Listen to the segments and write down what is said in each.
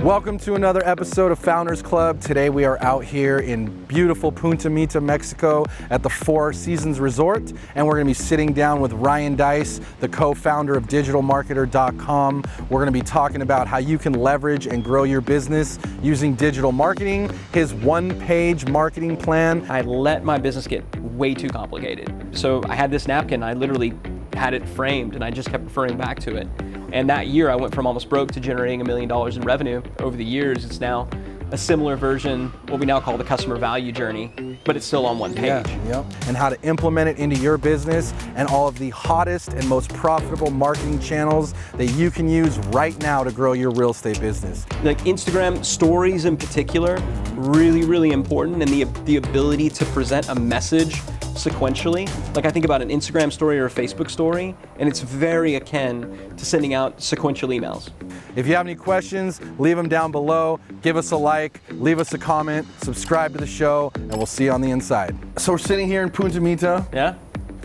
Welcome to another episode of Founders Club. Today we are out here in beautiful Punta Mita, Mexico at the Four Seasons Resort, and we're going to be sitting down with Ryan Deiss, the co-founder of digitalmarketer.com. We're going to be talking about how you can leverage and grow your business using digital marketing, his one-page marketing plan. I let my business get way too complicated. So I had this napkin, I literally had it framed and I just kept referring back to it. And that year I went from almost broke to generating $1 million in revenue. Over the years, it's now a similar version, what we now call the customer value journey, but it's still on one page. Yeah, and how to implement it into your business and all of the hottest and most profitable marketing channels that you can use right now to grow your real estate business. Like Instagram stories in particular, really, really important, and the ability to present a message sequentially. Like I think about an Instagram story or a Facebook story, and it's very akin to sending out sequential emails. If you have any questions, leave them down below. Give us a like, leave us a comment, subscribe to the show, and we'll see you on the inside. So we're sitting here in Punta Mita,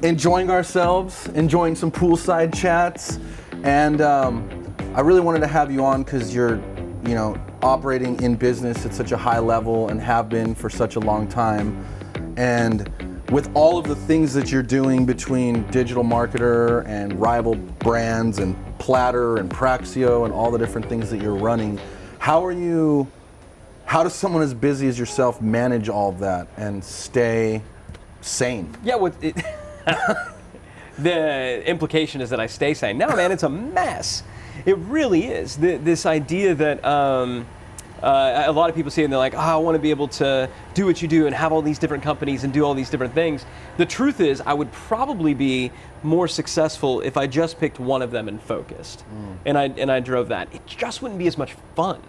enjoying ourselves, enjoying some poolside chats, and I really wanted to have you on because you're, operating in business at such a high level and have been for such a long time. And with all of the things that you're doing between Digital Marketer and rival brands and Platter and Praxio and all the different things that you're running, how does someone as busy as yourself manage all of that and stay sane? Yeah, the implication is that I stay sane. No, man, it's a mess. It really is. This idea that a lot of people see it and they're like, I want to be able to do what you do and have all these different companies and do all these different things. The truth is, I would probably be more successful if I just picked one of them and focused. And I drove that. It just wouldn't be as much fun.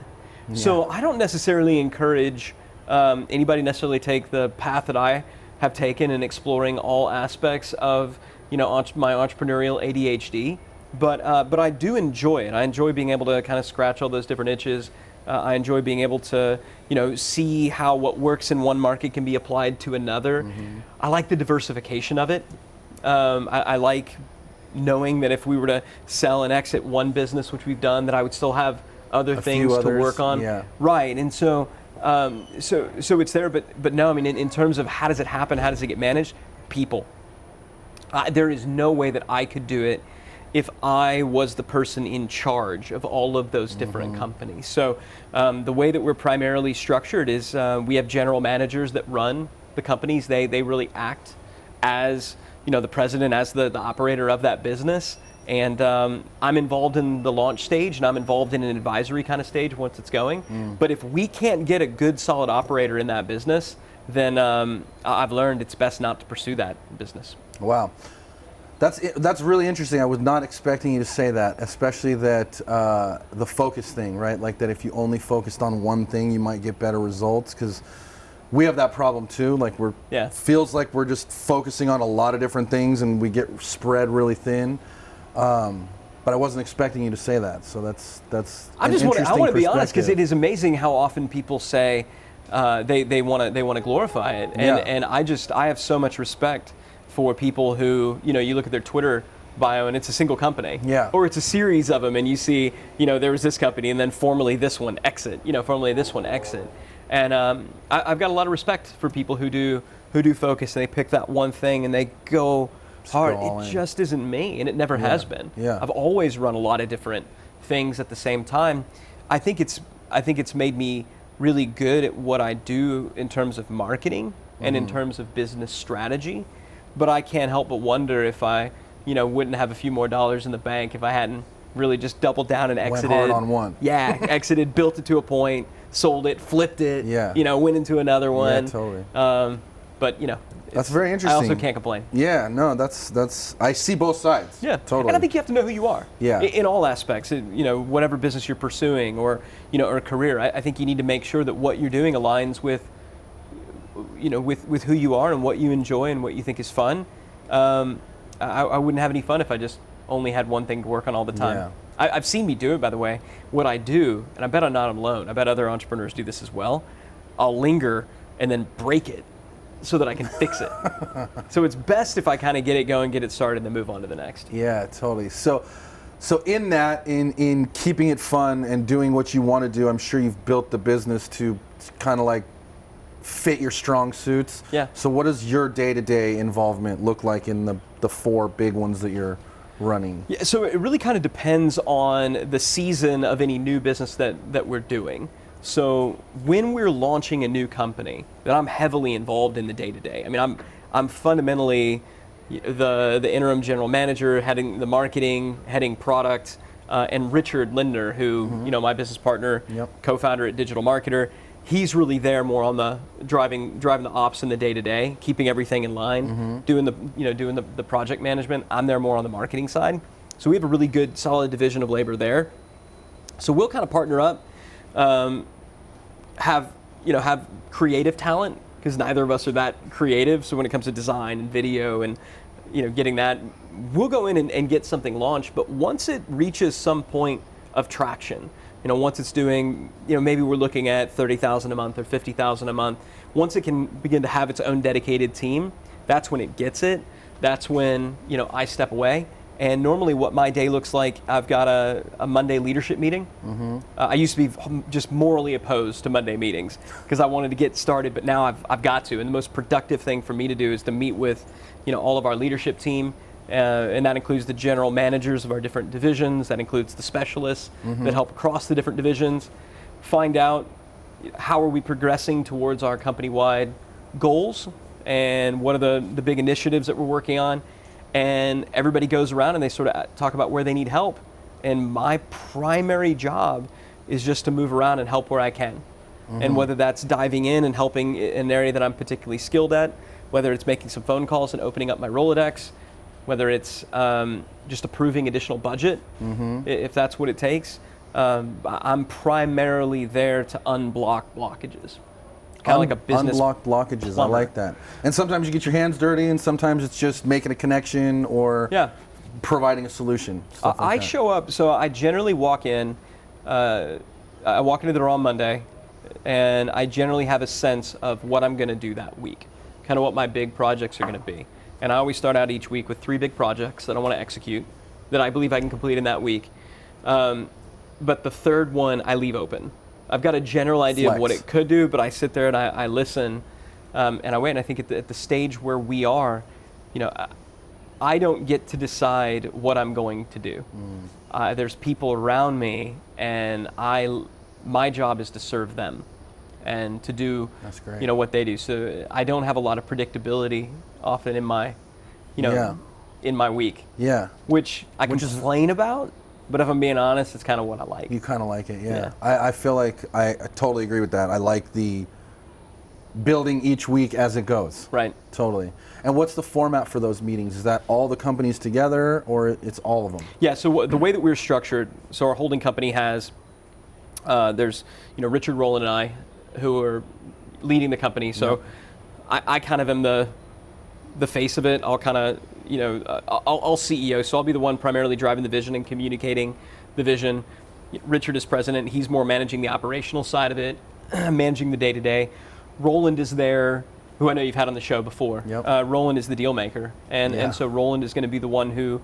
Yeah. So I don't necessarily encourage anybody necessarily take the path that I have taken in exploring all aspects of my entrepreneurial ADHD. But I do enjoy it. I enjoy being able to kind of scratch all those different itches. I enjoy being able to, see how what works in one market can be applied to another. Mm-hmm. I like the diversification of it. I like knowing that if we were to sell and exit one business, which we've done, that I would still have other things to work on. Yeah. Right, and so it's there. But no, I mean, in terms of how does it happen, how does it get managed? People. There is no way that I could do it if I was the person in charge of all of those different companies. So the way that we're primarily structured is we have general managers that run the companies. They really act as the president, as the operator of that business. And I'm involved in the launch stage, and I'm involved in an advisory kind of stage once it's going. But if we can't get a good, solid operator in that business, then I've learned it's best not to pursue that business. Wow. That's really interesting. I was not expecting you to say that, especially that the focus thing, right? Like that if you only focused on one thing, you might get better results, because we have that problem too. Like feels like we're just focusing on a lot of different things and we get spread really thin. But I wasn't expecting you to say that. So that's I want to be honest, because it is amazing how often people say they want to glorify it, and I have so much respect for people who, you look at their Twitter bio and it's a single company. Yeah. Or it's a series of them and you see, there was this company and then formerly this one exit, formerly this one exit. And I've got a lot of respect for people who do focus and they pick that one thing and they go hard. It just isn't me, and it never has been. Yeah. I've always run a lot of different things at the same time. I think it's made me really good at what I do in terms of marketing and in terms of business strategy. But I can't help but wonder if I, wouldn't have a few more dollars in the bank if I hadn't really just doubled down and exited. Went hard on one. Yeah, exited, built it to a point, sold it, flipped it. Yeah. Went into another one. Yeah, totally. But that's very interesting. I also can't complain. Yeah, no, that's. I see both sides. Yeah, totally. And I think you have to know who you are. Yeah. In all aspects, whatever business you're pursuing or or career. I think you need to make sure that what you're doing aligns with who you are and what you enjoy and what you think is fun. I wouldn't have any fun if I just only had one thing to work on all the time. Yeah. I've seen me do it, by the way. What I do, and I bet I'm not alone, I bet other entrepreneurs do this as well, I'll linger and then break it so that I can fix it. So it's best if I kind of get it going, get it started, and then move on to the next. Yeah, totally. So So in that, in keeping it fun and doing what you want to do, I'm sure you've built the business to kind of like fit your strong suits. Yeah. So what does your day-to-day involvement look like in the 4 big ones that you're running? Yeah, so it really kind of depends on the season of any new business that we're doing. So when we're launching a new company, then I'm heavily involved in the day-to-day. I mean, I'm fundamentally the interim general manager, heading the marketing, heading product, and Richard Lindner, who my business partner, co-founder at Digital Marketer, he's really there more on the driving the ops in the day-to-day, keeping everything in line, doing the project management. I'm there more on the marketing side. So we have a really good, solid division of labor there. So we'll kind of partner up, have creative talent, because neither of us are that creative. So when it comes to design and video and getting that, we'll go in and get something launched. But once it reaches some point of traction, once it's doing, maybe we're looking at 30,000 a month or 50,000 a month. Once it can begin to have its own dedicated team, that's when it gets it. That's when I step away. And normally what my day looks like, I've got a Monday leadership meeting. I used to be just morally opposed to Monday meetings because I wanted to get started, but now I've got to. And the most productive thing for me to do is to meet with all of our leadership team, and that includes the general managers of our different divisions. That includes the specialists that help across the different divisions. Find out how are we progressing towards our company-wide goals and what are the big initiatives that we're working on. And everybody goes around and they sort of talk about where they need help. And my primary job is just to move around and help where I can. And whether that's diving in and helping in an area that I'm particularly skilled at, whether it's making some phone calls and opening up my Rolodex, whether it's just approving additional budget, if that's what it takes. I'm primarily there to unblock blockages. Kind of like a business unblock blockages. plumber. I like that. And sometimes you get your hands dirty, and sometimes it's just making a connection or providing a solution. I show up, so I generally walk in. I walk into the door on Monday, and I generally have a sense of what I'm going to do that week, kind of what my big projects are going to be. And I always start out each week with 3 big projects that I want to execute, that I believe I can complete in that week. But the third one I leave open. I've got a general idea of what it could do, but I sit there and I listen, and I wait. And I think at the stage where we are, I don't get to decide what I'm going to do. There's people around me, and my job is to serve them and to do what they do. So I don't have a lot of predictability often in my in my week. Which I complain about. But if I'm being honest, it's kind of what I like. You kind of like it, I feel like I totally agree with that. I like the building each week as it goes. Right. Totally. And what's the format for those meetings? Is that all the companies together, or it's all of them? Yeah, so the way that we're structured, so our holding company has, there's Richard, Roland, and I, who are leading the company. So I kind of am the face of it. I'll kind of, I'll CEO, so I'll be the one primarily driving the vision and communicating the vision. Richard is president. He's more managing the operational side of it, managing the day-to-day. Roland is there, who I know you've had on the show before. Roland is the deal maker. And so Roland is going to be the one who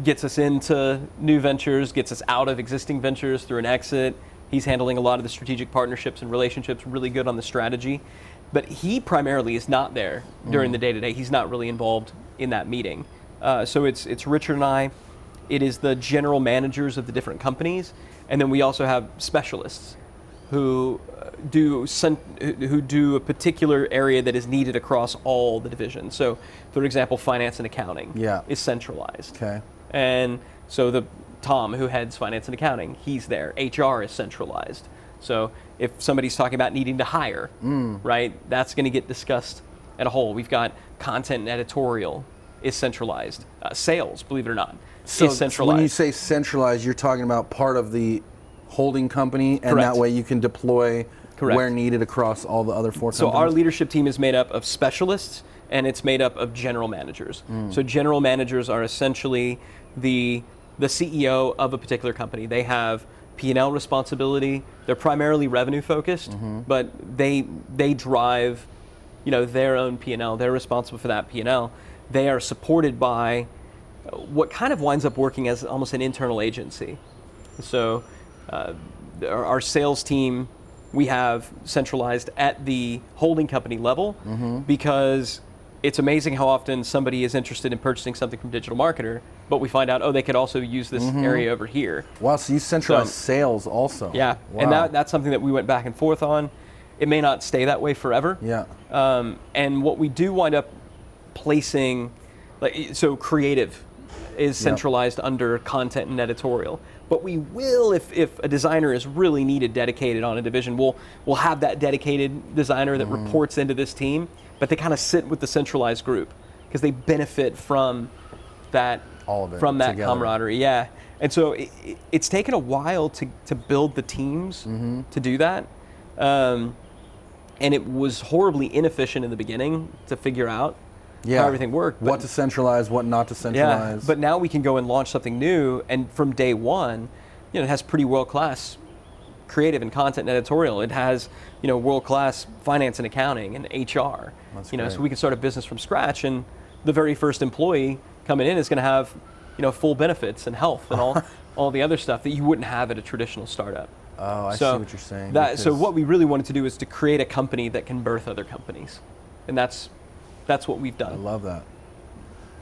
gets us into new ventures, gets us out of existing ventures through an exit. He's handling a lot of the strategic partnerships and relationships, really good on the strategy. But he primarily is not there during the day-to-day. He's not really involved in that meeting. So it's Richard and I. It is the general managers of the different companies. And then we also have specialists who do a particular area that is needed across all the divisions. So, for example, finance and accounting is centralized. And so Tom, who heads finance and accounting, he's there. HR is centralized. So if somebody's talking about needing to hire, right, that's going to get discussed at a whole. We've got content and editorial is centralized. Sales, believe it or not, is centralized. So when you say centralized, you're talking about part of the holding company, and that way you can deploy where needed across all the other 4 companies? So our leadership team is made up of specialists, and it's made up of general managers. So general managers are essentially the CEO of a particular company. They have P&L responsibility. They're primarily revenue focused, but they drive, their own P&L. They're responsible for that P&L. They are supported by, what kind of winds up working as almost an internal agency. So our sales team, we have centralized at the holding company level because it's amazing how often somebody is interested in purchasing something from Digital Marketer, but we find out, oh, they could also use this area over here. Wow, so you centralize sales also. Yeah, wow. And that's something that we went back and forth on. It may not stay that way forever. Yeah. And what we do wind up placing, so creative is centralized under content and editorial. But we will, if a designer is really needed, dedicated on a division, we'll have that dedicated designer that reports into this team, but they kind of sit with the centralized group because they benefit from that, all of it from that together. camaraderie. Yeah, and so it's taken a while to build the teams to do that, and it was horribly inefficient in the beginning to figure out how everything worked. What to centralize, what not to centralize. Yeah, but now we can go and launch something new, and from day one, it has pretty world-class creative and content and editorial. It has, world-class finance and accounting and HR. That's so we can start a business from scratch, and the very first employee coming in is going to have, full benefits and health and all the other stuff that you wouldn't have at a traditional startup. Oh, I see what you're saying. So what we really wanted to do is to create a company that can birth other companies, and that's what we've done. I love that.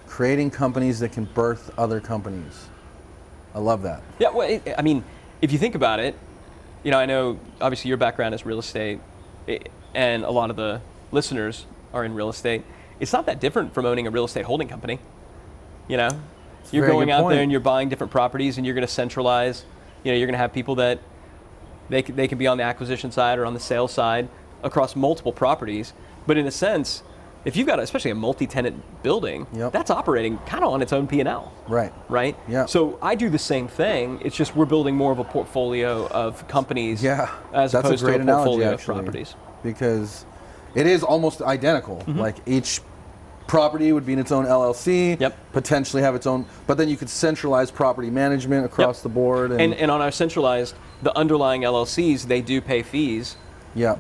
Creating companies that can birth other companies. I love that. Yeah, well, if you think about it, I know obviously your background is real estate, and a lot of the listeners are in real estate. It's not that different from owning a real estate holding company. You're going out there and you're buying different properties, and you're going to centralize. You're going to have people that they can be on the acquisition side or on the sales side across multiple properties. But in a sense, if you've got especially a multi-tenant building, that's operating kind of on its own P&L. Right? Yeah. So I do the same thing. It's just we're building more of a portfolio of companies as opposed to a portfolio of properties. Because it is almost identical. Like each property would be in its own LLC, potentially have its own, but then you could centralize property management across the board. And on our centralized, the underlying LLCs, they do pay fees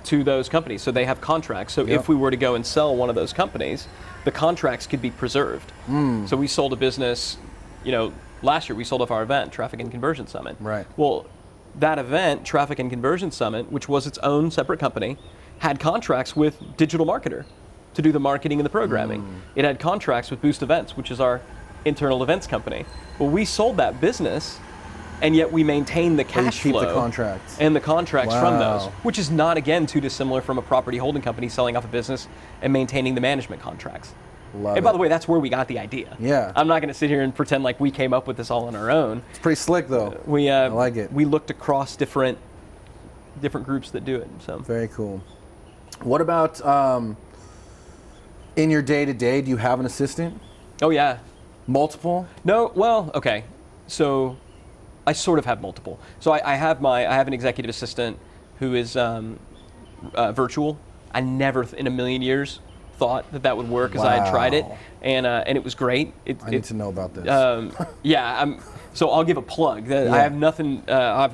to those companies. So they have contracts. So if we were to go and sell one of those companies, the contracts could be preserved. So we sold a business, last year we sold off our event, Traffic and Conversion Summit. Right. Well, that event, Traffic and Conversion Summit, which was its own separate company, had contracts with Digital Marketer to do the marketing and the programming. It had contracts with Boost Events, which is our internal events company. Well, we sold that business, and yet we maintain the cash flow the contracts. and the contracts from those, which is not, again, too dissimilar from a property holding company selling off a business and maintaining the management contracts. And by the way, that's where we got the idea. Yeah. I'm not going to sit here and pretend like we came up with this all on our own. It's pretty slick, though. I like it. We looked across different groups that do it. So very cool. What about in your day-to-day, do you have an assistant? Oh, yeah. Multiple? No, well, okay. So I sort of have multiple. So I have an executive assistant who is virtual. I never in a million years thought that would work as I had tried it, and it was great. I need to know about this. So I'll give a plug. I have nothing. I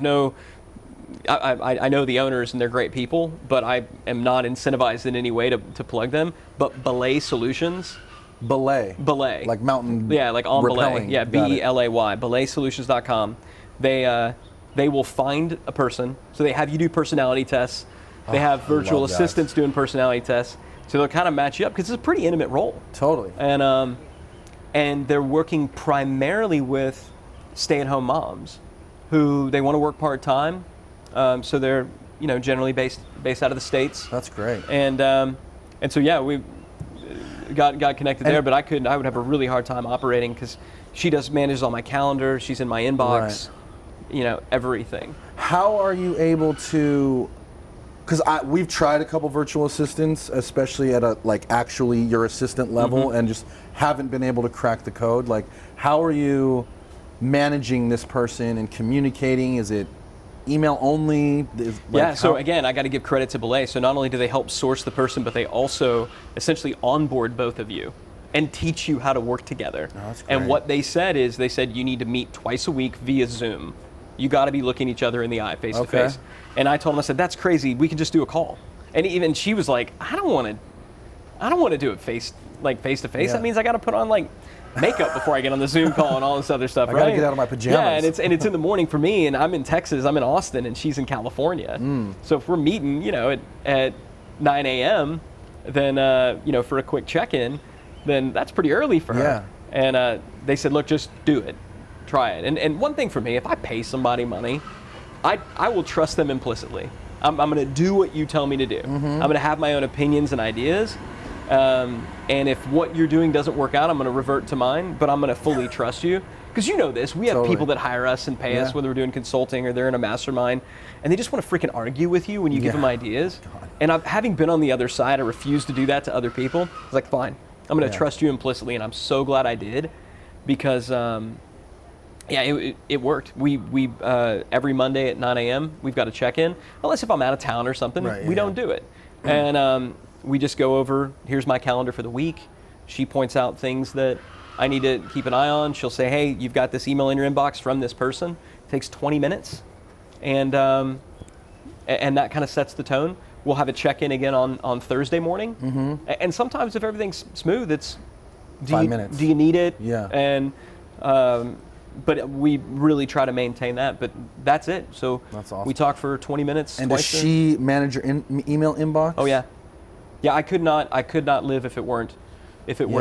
know the owners and they're great people, but I am not incentivized in any way to plug them. But Belay Solutions. Belay. Like mountain. Yeah, like on repelling. Belay. Yeah, BELAY. BelaySolutions.com. They will find a person. So they have you do personality tests. They have virtual assistants doing personality tests. So they'll kind of match you up because it's a pretty intimate role. Totally. And they're working primarily with stay-at-home moms who they want to work part-time. So they're generally based out of the States. That's great. And so we got connected there, but I would have a really hard time operating because she manages all my calendar. She's in my inbox. Everything. How are you able to? Because we've tried a couple virtual assistants, especially at actually your assistant level, and just haven't been able to crack the code. Like, how are you managing this person and communicating? Is it email only? So again, I got to give credit to Belay. So not only do they help source the person, but they also essentially onboard both of you and teach you how to work together. Oh, that's great. And what they said is, you need to meet twice a week via Zoom. You got to be looking each other in the eye, face to face. And I told them, I said, that's crazy. We can just do a call. And even she was like, I don't want to do it face like face to face, that means I got to put on like makeup before I get on the Zoom call and all this other stuff. I gotta get out of my pajamas. Yeah, and it's in the morning for me, and I'm in Texas, I'm in Austin, and she's in California. So if we're meeting, at 9 a.m., then for a quick check-in, then that's pretty early for her. And they said, look, just do it, try it. And one thing for me, if I pay somebody money, I will trust them implicitly. I'm going to do what you tell me to do. I'm going to have my own opinions and ideas. And if what you're doing doesn't work out, I'm going to revert to mine, but I'm going to fully trust you. Because you know this, we have people that hire us and pay us, whether we're doing consulting or they're in a mastermind, and they just want to freaking argue with you when you give them ideas. And having been on the other side, I refuse to do that to other people. I was like, fine, I'm going to trust you implicitly, and I'm so glad I did, because it worked. We every Monday at 9 a.m. we've got to check in, unless if I'm out of town or something, we don't do it. And we just go over, here's my calendar for the week. She points out things that I need to keep an eye on. She'll say, hey, you've got this email in your inbox from this person. It takes 20 minutes. And that kind of sets the tone. We'll have a check-in again on Thursday morning. And sometimes if everything's smooth, it's 5 minutes. Do you need it? Yeah. And but we really try to maintain that. But that's it. So that's awesome. We talk for 20 minutes. And does she manage your email inbox? Oh yeah. Yeah, I could not live if it were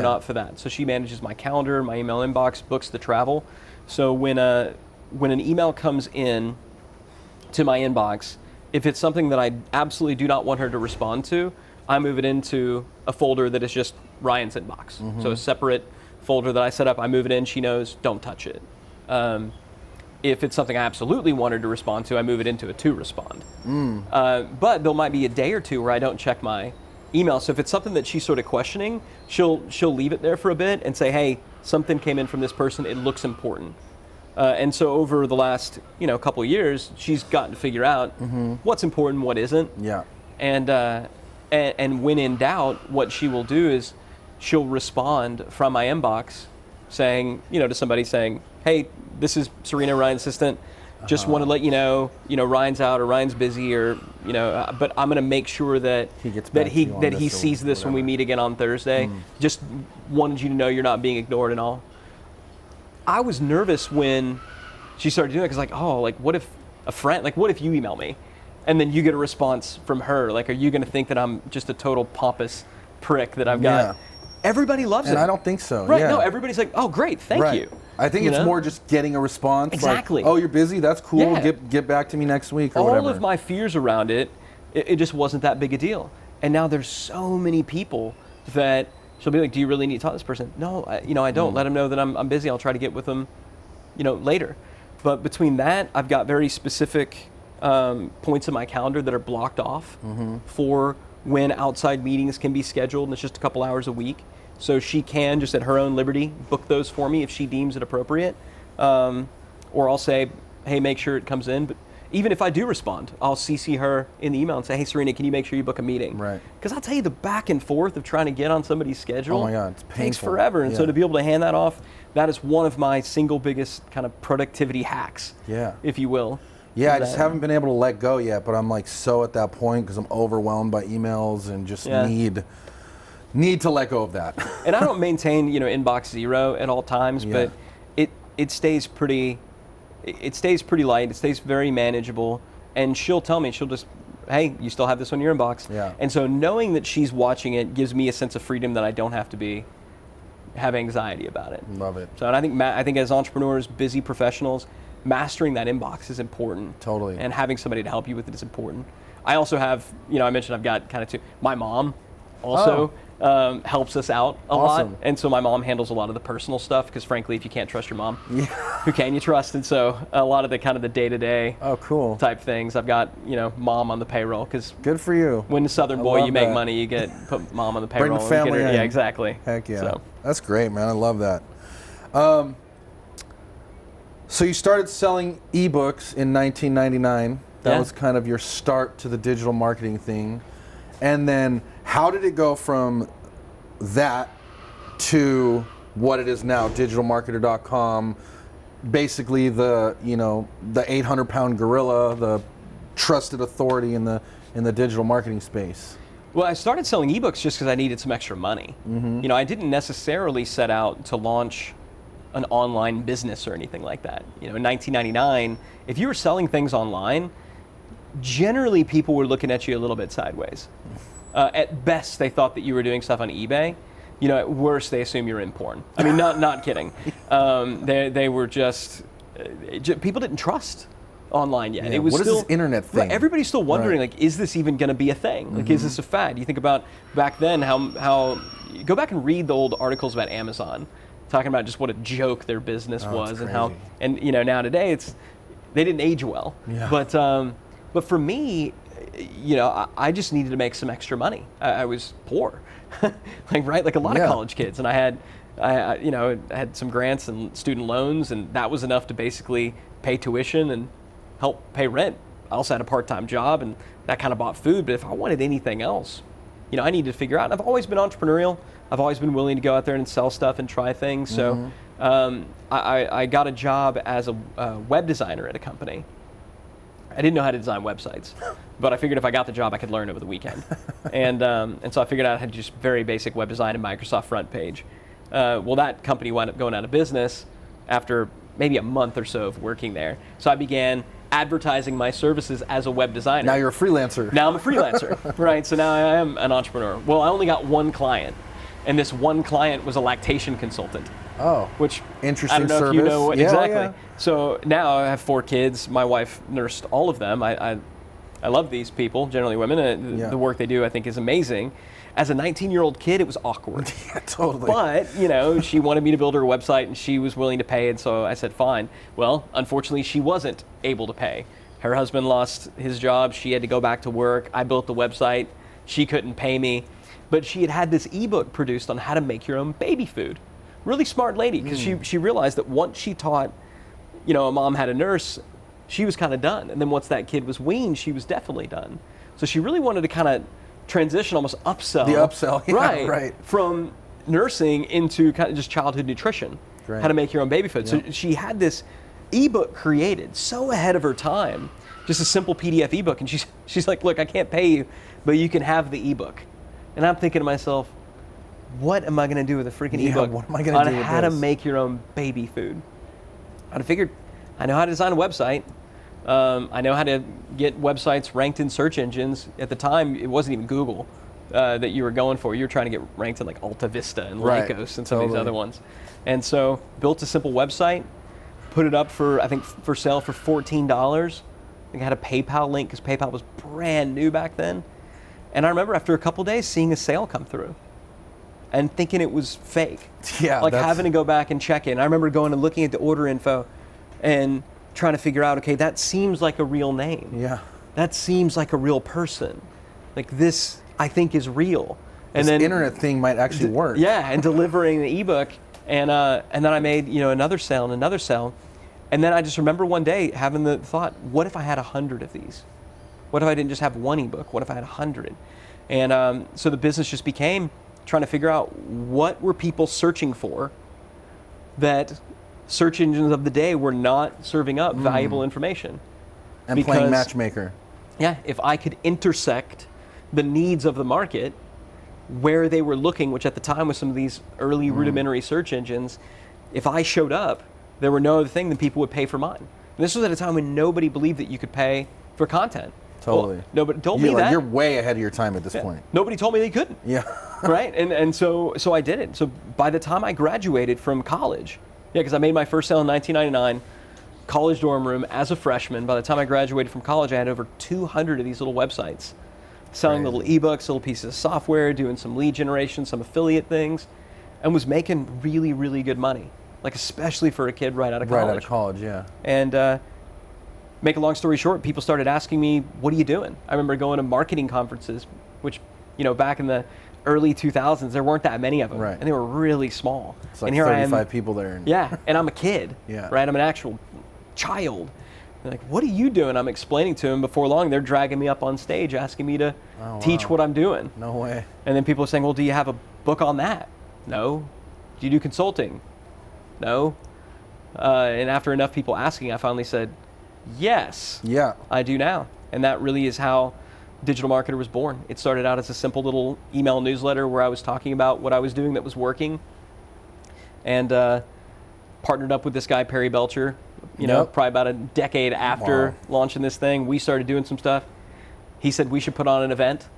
not for that. So she manages my calendar, my email inbox, books the travel. So when an email comes in to my inbox, if it's something that I absolutely do not want her to respond to, I move it into a folder that is just Ryan's inbox. So a separate folder that I set up, I move it in, she knows, don't touch it. If it's something I absolutely want her to respond to, I move it into a to respond. But there might be a day or two where I don't check my email. So if it's something that she's sort of questioning, she'll leave it there for a bit and say, hey, something came in from this person, it looks important. And so over the last couple of years, she's gotten to figure out what's important, what isn't. Yeah. And when in doubt, what she will do is she'll respond from my inbox saying, to somebody saying, hey, this is Serena, Ryan's assistant. Just want to let you know, Ryan's out or Ryan's busy or, but I'm going to make sure that he sees this when we meet again on Thursday. Just wanted you to know you're not being ignored and all. I was nervous when she started doing it because what if a friend, what if you email me and then you get a response from her? Are you going to think that I'm just a total pompous prick that I've got? Yeah. Everybody loves it. And I don't think so. Right, no, everybody's like, oh, great, thank you. I think it's more just getting a response. Exactly. Oh, you're busy? That's cool. Yeah. Get back to me next week or whatever. All of my fears around it just wasn't that big a deal. And now there's so many people that she'll be like, do you really need to talk to this person? No, I don't. Let them know that I'm busy. I'll try to get with them, later. But between that, I've got very specific points in my calendar that are blocked off for when outside meetings can be scheduled, and it's just a couple hours a week. So she can, just at her own liberty, book those for me if she deems it appropriate. Or I'll say, hey, make sure it comes in. But even if I do respond, I'll CC her in the email and say, hey, Serena, can you make sure you book a meeting? Right. Because I'll tell you, the back and forth of trying to get on somebody's schedule, oh my God, it's painful. Takes forever. And so to be able to hand that off, that is one of my single biggest kind of productivity hacks, if you will. Yeah, I just haven't been able to let go yet, but I'm so at that point because I'm overwhelmed by emails and just need to let go of that. And I don't maintain, inbox zero at all times, but it stays pretty light. It stays very manageable. And she'll tell me, she'll just, hey, you still have this on your inbox. Yeah. And so knowing that she's watching it gives me a sense of freedom that I don't have to have anxiety about it. Love it. So and I think as entrepreneurs, busy professionals, mastering that inbox is important. Totally. And having somebody to help you with it is important. I also have, I mentioned I've got kind of two. My mom also helps us out a lot. And so my mom handles a lot of the personal stuff because frankly, if you can't trust your mom, who can you trust? And so a lot of the kind of the day-to-day type things, I've got, mom on the payroll because good for you. When the Southern boy, you make money, you put mom on the payroll. Bring the family in. Yeah, exactly. Heck yeah. So. That's great, man. I love that. So you started selling eBooks in 1999. That was kind of your start to the digital marketing thing. And then how did it go from that to what it is now, digitalmarketer.com, basically the 800-pound gorilla, the trusted authority in the digital marketing space? Well, I started selling eBooks just because I needed some extra money. You know, I didn't necessarily set out to launch an online business or anything like that. You know, in 1999, if you were selling things online, generally people were looking at you a little bit sideways. At best, they thought that you were doing stuff on eBay. You know, at worst, they assume you're in porn. I mean, not kidding. They were just people didn't trust online yet. Yeah, it was what still is this internet thing? Right, everybody's still wondering, like, is this even going to be a thing? Like, is this a fad? You think about back then how go back and read the old articles about Amazon, talking about just what a joke their business was and how, and you know, now today they didn't age well. Yeah. But for me, you know, I just needed to make some extra money. I was poor, like a lot of college kids, and I had some grants and student loans, and that was enough to basically pay tuition and help pay rent. I also had a part-time job, and that kind of bought food. But if I wanted anything else, you know, I needed to figure out. And I've always been entrepreneurial. I've always been willing to go out there and sell stuff and try things. So I got a job as a web designer at a company. I didn't know how to design websites, but I figured if I got the job, I could learn over the weekend. And so I figured out how to do just very basic web design and Microsoft front page. Well, that company wound up going out of business after maybe a month or so of working there. So I began advertising my services as a web designer. Now you're a freelancer. Now I'm a freelancer, right? So now I am an entrepreneur. Well, I only got one client, and this one client was a lactation consultant. Oh, which interesting I don't know service. If you know what, yeah, exactly. Yeah. So now I have 4 kids. My wife nursed all of them. I love these people, generally women. The work they do, I think, is amazing. As a 19-year-old kid, it was awkward. Yeah, totally. But, you know, she wanted me to build her a website, and she was willing to pay, and so I said, fine. Well, unfortunately, she wasn't able to pay. Her husband lost his job. She had to go back to work. I built the website. She couldn't pay me. But she had this ebook produced on how to make your own baby food. Really smart lady, because she realized that once she taught, you know, a mom how to nurse, she was kind of done. And then once that kid was weaned, she was definitely done. So she really wanted to kind of transition, almost upsell. The upsell, yeah, right. From nursing into kind of just childhood nutrition, how to make your own baby food. So she had this ebook created so ahead of her time, just a simple PDF ebook. And she's like, look, I can't pay you, but you can have the ebook. And I'm thinking to myself, what am I going to do with a freaking ebook what am I gonna do with how to this? make your own baby food? I figured I know how to design a website. I know how to get websites ranked in search engines. At the time, it wasn't even Google that you were going for. You were trying to get ranked in like Alta Vista and Lycos and some of these other ones. And so built a simple website, put it up for sale for $14. I think I had a PayPal link because PayPal was brand new back then. And I remember after a couple days seeing a sale come through and thinking it was fake. Yeah, like having to go back and check it. I remember going and looking at the order info and trying to figure out, okay, that seems like a real name. Yeah. That seems like a real person. Like this, I think, is real. And this then internet thing might actually work. Yeah, and delivering the ebook, and then I made another sale and another sale, and then I just remember one day having the thought, what if I had 100 of these? What if I didn't just have one ebook? What if I had 100? And so the business just became trying to figure out what were people searching for that search engines of the day were not serving up valuable information. And playing matchmaker. Yeah, if I could intersect the needs of the market where they were looking, which at the time was some of these early rudimentary search engines, if I showed up, there were no other thing than people would pay for mine. And this was at a time when nobody believed that you could pay for content. Totally. Well, nobody told me that. You're way ahead of your time at this point. Nobody told me they couldn't. Yeah. Right? And so I did it. So by the time I graduated from college, because I made my first sale in 1999, college dorm room as a freshman. By the time I graduated from college, I had over 200 of these little websites, selling little ebooks, little pieces of software, doing some lead generation, some affiliate things, and was making really, really good money, like especially for a kid right out of college. Right out of college, yeah. And make a long story short, people started asking me, what are you doing? I remember going to marketing conferences, which, back in the early 2000s, there weren't that many of them, and they were really small. It's like and here 35 I am, people there. Yeah, and I'm a kid, right? I'm an actual child. They're like, what are you doing? I'm explaining to them. Before long, they're dragging me up on stage, asking me to teach what I'm doing. No way. And then people are saying, well, do you have a book on that? No. Do you do consulting? No. And after enough people asking, I finally said, yes, I do now. And that really is how Digital Marketer was born. It started out as a simple little email newsletter where I was talking about what I was doing that was working, and partnered up with this guy, Perry Belcher, probably about a decade after launching this thing. We started doing some stuff. He said we should put on an event,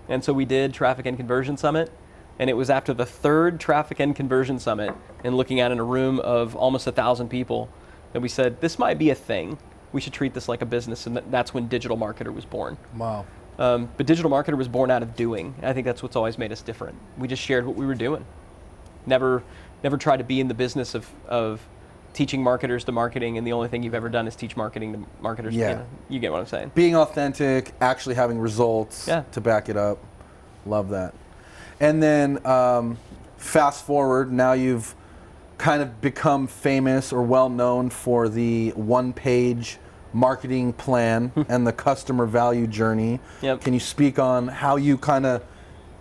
and so we did Traffic and Conversion Summit, and it was after the third Traffic and Conversion Summit, and looking at in a room of almost 1,000 people, that we said, this might be a thing. We should treat this like a business, and that's when Digital Marketer was born. Wow. But Digital Marketer was born out of doing. I think that's what's always made us different. We just shared what we were doing. Never tried to be in the business of teaching marketers to marketing, and the only thing you've ever done is teach marketing to marketers. Yeah. You get what I'm saying. Being authentic, actually having results to back it up. Love that. And then fast forward, now you've kind of become famous or well known for the one-page marketing plan and the customer value journey. Yep. Can you speak on how you kind of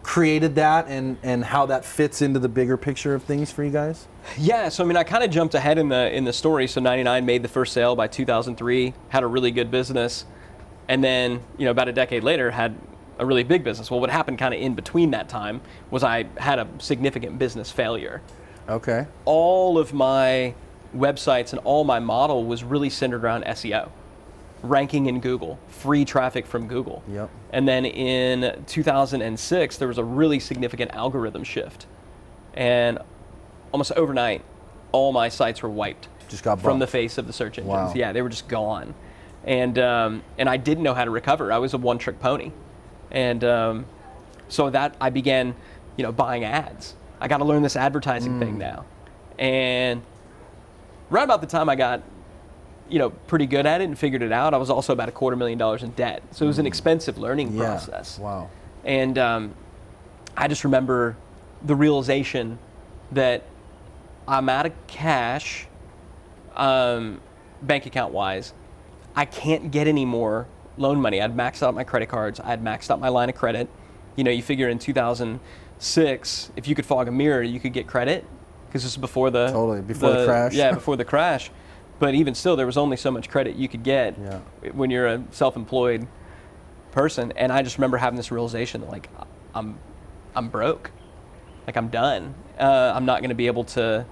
created that and how that fits into the bigger picture of things for you guys? Yeah, so I mean, I kind of jumped ahead in the story. So 99 made the first sale by 2003, had a really good business, and then about a decade later had a really big business. Well, what happened kind of in between that time was I had a significant business failure. Okay. All of my websites and all my model was really centered around SEO, ranking in Google, free traffic from Google. Yep. And then in 2006, there was a really significant algorithm shift. And almost overnight, all my sites were wiped. Just got bumped from the face of the search engines. Wow. Yeah, they were just gone. And I didn't know how to recover. I was a one-trick pony. And so that I began, buying ads. I got to learn this advertising thing now. And right about the time I got, pretty good at it and figured it out, I was also about $250,000 in debt. So it was an expensive learning process. Wow. And I just remember the realization that I'm out of cash, bank account wise. I can't get any more loan money. I'd maxed out my credit cards. I'd maxed out my line of credit. You figure in 2006, if you could fog a mirror, you could get credit, because this is before the the crash. Yeah, before the crash. But even still, there was only so much credit you could get when you're a self-employed person. And I just remember having this realization that, like, I'm broke. Like, I'm done. I'm not going to be able to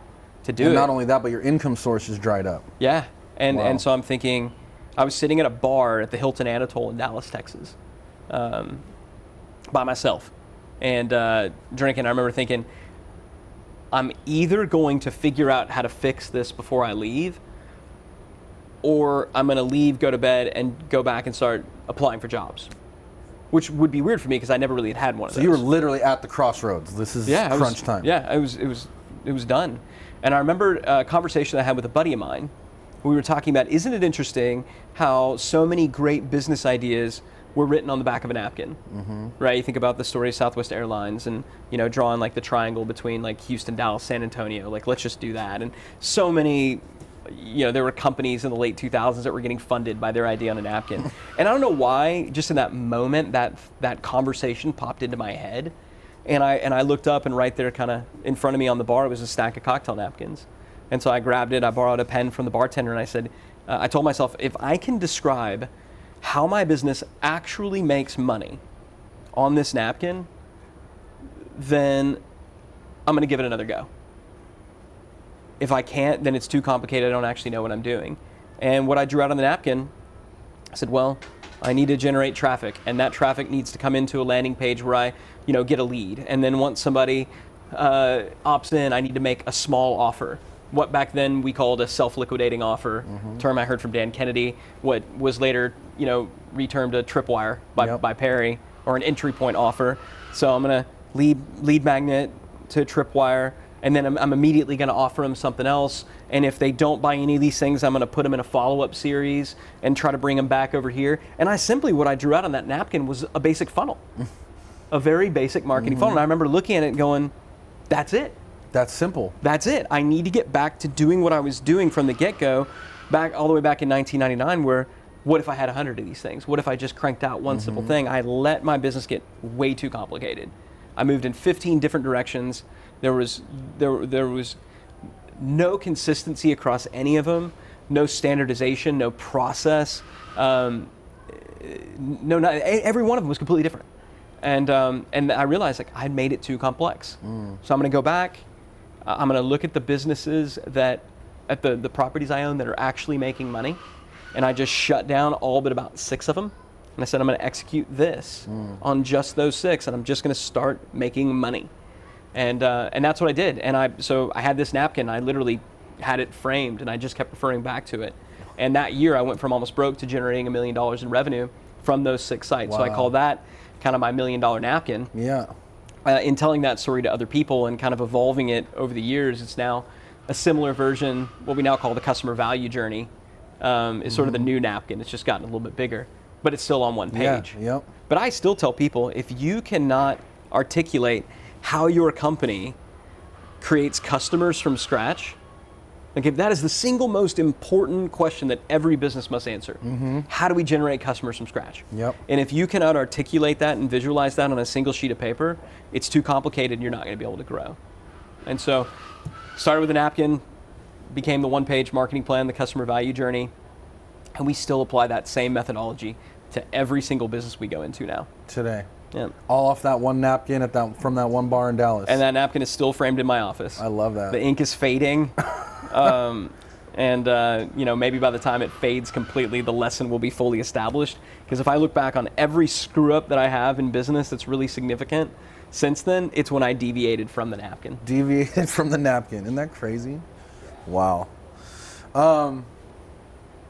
do it. And not only that, but your income source is dried up. Yeah. And so I'm thinking, I was sitting at a bar at the Hilton Anatole in Dallas, Texas, by myself, and drinking. I remember thinking, I'm either going to figure out how to fix this before I leave, or I'm going to leave, go to bed, and go back and start applying for jobs, which would be weird for me because I never really had one of those. So you were literally at the crossroads. This is crunch time. Yeah, it was done. And I remember a conversation I had with a buddy of mine. We were talking about, isn't it interesting how so many great business ideas were written on the back of a napkin, right? You think about the story of Southwest Airlines and, drawing like the triangle between like Houston, Dallas, San Antonio, like let's just do that. And so many, there were companies in the late 2000s that were getting funded by their idea on a napkin. And I don't know why, just in that moment, that conversation popped into my head. And I looked up, and right there kind of in front of me on the bar was a stack of cocktail napkins. And so I grabbed it, I borrowed a pen from the bartender, and I said, I told myself, if I can describe how my business actually makes money on this napkin, then I'm going to give it another go. If I can't, then it's too complicated, I don't actually know what I'm doing. And what I drew out on the napkin, I said, well, I need to generate traffic, and that traffic needs to come into a landing page where I, get a lead. And then once somebody opts in, I need to make a small offer. What back then we called a self-liquidating offer, term I heard from Dan Kennedy, what was later, retermed a tripwire by Perry, or an entry point offer. So I'm going to lead magnet to tripwire, and then I'm immediately going to offer them something else. And if they don't buy any of these things, I'm going to put them in a follow-up series and try to bring them back over here. And what I drew out on that napkin was a basic funnel, a very basic marketing funnel. And I remember looking at it and going, that's it. That's simple. That's it. I need to get back to doing what I was doing from the get-go, all the way back in 1999, where what if I had 100 of these things? What if I just cranked out one simple thing? I let my business get way too complicated. I moved in 15 different directions. There was no consistency across any of them, no standardization, no process. no, not every one of them was completely different. And I realized like I'd made it too complex. So I'm going to go back. I'm going to look at the businesses at the properties I own that are actually making money. And I just shut down all but about 6 of them. And I said, I'm going to execute this on just those 6, and I'm just going to start making money. And that's what I did. And so I had this napkin. I literally had it framed, and I just kept referring back to it. And that year, I went from almost broke to generating $1 million in revenue from those 6 sites. Wow. So I call that kind of my $1 million napkin. Yeah. In telling that story to other people and kind of evolving it over the years, it's now a similar version, what we now call the customer value journey, is sort of the new napkin. It's just gotten a little bit bigger, but it's still on one page. Yeah. Yep. But I still tell people, if you cannot articulate how your company creates customers from scratch, like if that is the single most important question that every business must answer. How do we generate customers from scratch? Yep. And if you cannot articulate that and visualize that on a single sheet of paper, it's too complicated and you're not going to be able to grow. And so, started with a napkin, became the one-page marketing plan, the customer value journey, and we still apply that same methodology to every single business we go into now. Today. Yeah. All off that one napkin from that one bar in Dallas. And that napkin is still framed in my office. I love that. The ink is fading. Maybe by the time it fades completely, the lesson will be fully established. Because if I look back on every screw up that I have in business that's really significant, since then, it's when I deviated from the napkin. Deviated from the napkin. Isn't that crazy? Wow.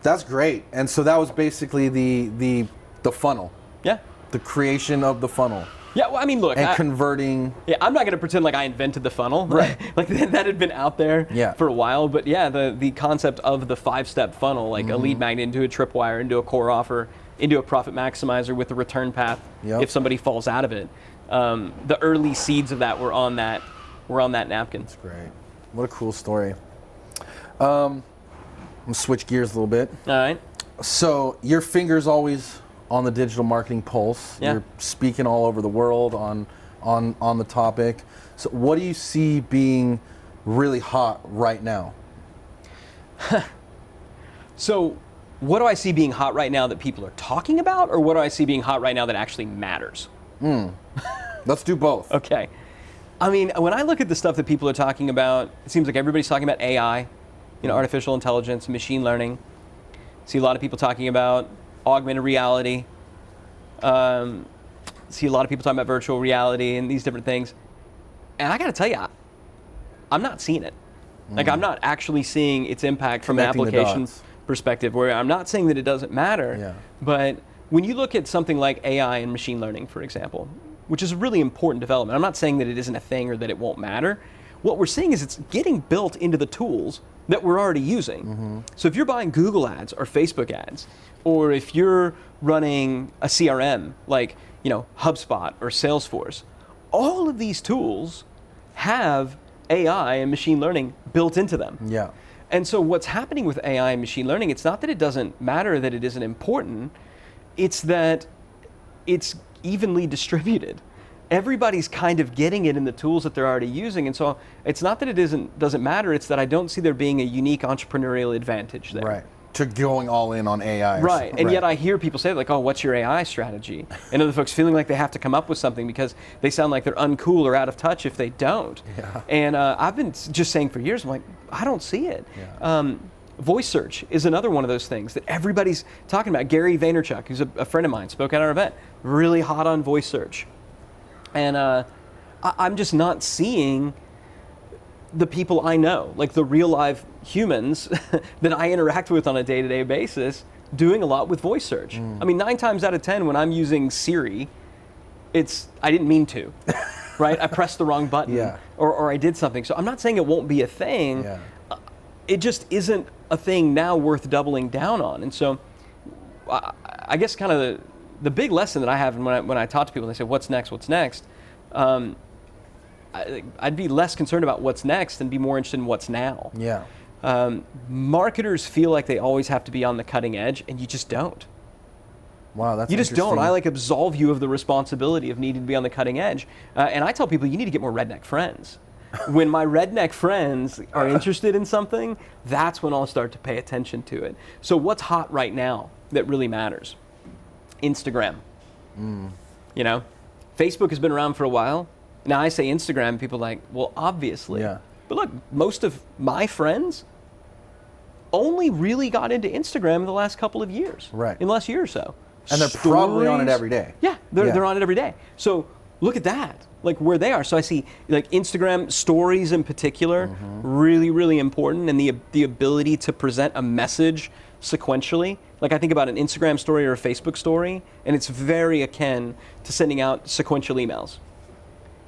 That's great. And so that was basically the funnel. Yeah. The creation of the funnel. Yeah, well, I mean, look. And converting. Yeah, I'm not going to pretend like I invented the funnel. Right. Like that had been out there for a while. But yeah, the concept of the 5-step funnel, like a lead magnet into a tripwire, into a core offer, into a profit maximizer with a return path if somebody falls out of it. The early seeds of that were on that napkin. That's great. What a cool story. I'm going to switch gears a little bit. All right. So your finger's always on the digital marketing pulse. Yeah. You're speaking all over the world on the topic. So what do you see being really hot right now? So what do I see being hot right now that people are talking about, or what do I see being hot right now that actually matters? Let's do both. Okay. I mean, when I look at the stuff that people are talking about, it seems like everybody's talking about AI, artificial intelligence, machine learning. See a lot of people talking about augmented reality. See a lot of people talking about virtual reality and these different things. And I got to tell you, I'm not seeing it. Like, I'm not actually seeing its impact from an application perspective, where I'm not saying that it doesn't matter, but when you look at something like AI and machine learning, for example, which is a really important development, I'm not saying that it isn't a thing or that it won't matter. What we're seeing is it's getting built into the tools that we're already using. So if you're buying Google ads or Facebook ads, or if you're running a CRM like HubSpot or Salesforce, all of these tools have AI and machine learning built into them. Yeah. And so what's happening with AI and machine learning, it's not that it doesn't matter, that it isn't important, it's that it's evenly distributed. Everybody's kind of getting it in the tools that they're already using. And so it's not that it doesn't matter, it's that I don't see there being a unique entrepreneurial advantage there. Right. To going all in on AI. Right. And yet I hear people say like, oh, what's your AI strategy? And other folks feeling like they have to come up with something because they sound like they're uncool or out of touch if they don't. Yeah. And I've been just saying for years, I'm like, I don't see it. Yeah. Voice search is another one of those things that everybody's talking about. Gary Vaynerchuk, who's a friend of mine, spoke at our event, really hot on voice search. And I'm just not seeing the people I know, like the real live humans that I interact with on a day-to-day basis, doing a lot with voice search. I mean, 9 times out of 10 when I'm using Siri, I didn't mean to, right? I pressed the wrong button or I did something. So I'm not saying it won't be a thing. Yeah. It just isn't a thing now worth doubling down on. And so I guess kind of the big lesson that I have when I talk to people and they say, what's next? I'd be less concerned about what's next and be more interested in what's now. Yeah. Marketers feel like they always have to be on the cutting edge, and you just don't. Wow, that's You just don't. I absolve you of the responsibility of needing to be on the cutting edge. And I tell people, you need to get more redneck friends. When my redneck friends are interested in something, that's when I'll start to pay attention to it. So what's hot right now that really matters? Instagram. You know, Facebook has been around for a while. Now I say Instagram, people are like, well, obviously. Yeah. But look, most of my friends only really got into Instagram in the last couple of years. Right. In the last year or so. And they're probably on it every day. Yeah, they're on it every day. So look at that, like where they are. So I see like Instagram stories in particular, really, really important, and the ability to present a message sequentially. Like I think about an Instagram story or a Facebook story, and it's very akin to sending out sequential emails.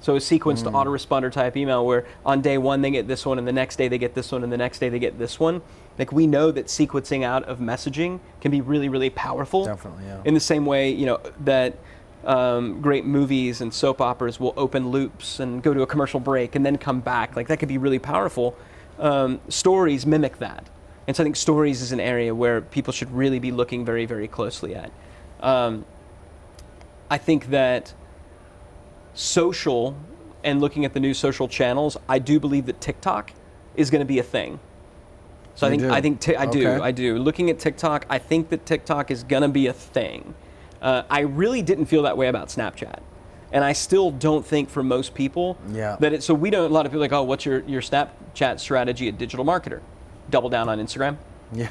So a sequenced autoresponder type email where on day one they get this one, and the next day they get this one, and the next day they get this one. Like we know that sequencing out of messaging can be really, really powerful. Definitely, yeah. In the same way, you know, that great movies and soap operas will open loops and go to a commercial break and then come back. Like that could be really powerful. Stories mimic that. And so I think stories is an area where people should really be looking very, very closely at. I think that social and looking at the new social channels, I do believe that TikTok is going to be a thing. So I do. Looking at TikTok, I think that TikTok is going to be a thing. I really didn't feel that way about Snapchat. And I still don't think for most people that it's, so we don't, a lot of people are like, oh, what's your Snapchat strategy, a digital marketer? Double down on Instagram? Yeah.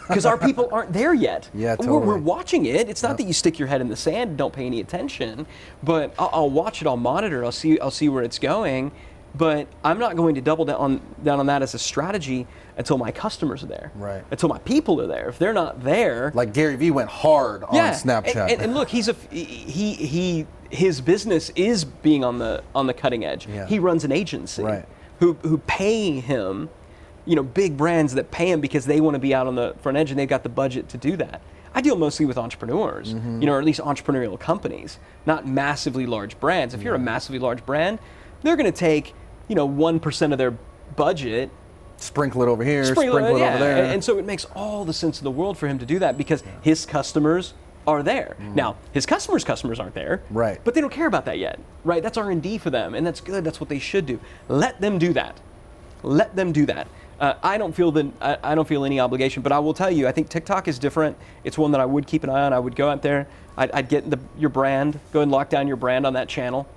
Because our people aren't there yet. Yeah, totally. We're watching it. It's not that you stick your head in the sand and don't pay any attention, but I'll watch it, I'll monitor, I'll see where it's going, but I'm not going to double down on that as a strategy until my customers are there. Right. Until my people are there. If they're not there. Like Gary Vee went hard on Snapchat. And look, his business is being on the cutting edge. Yeah. He runs an agency who pay him, you know, big brands that pay him because they want to be out on the front edge and they've got the budget to do that. I deal mostly with entrepreneurs, you know, or at least entrepreneurial companies, not massively large brands. If you're a massively large brand, they're going to take, you know, 1% of their budget, sprinkle it over here, sprinkle it over there. And so it makes all the sense in the world for him to do that because his customers are there. Now, his customers' customers aren't there, right? But they don't care about that yet, right? That's R&D for them, and that's good. That's what they should do. Let them do that. Let them do that. I don't feel any obligation, but I will tell you, I think TikTok is different. It's one that I would keep an eye on. I would go out there. I'd get your brand, go and lock down your brand on that channel.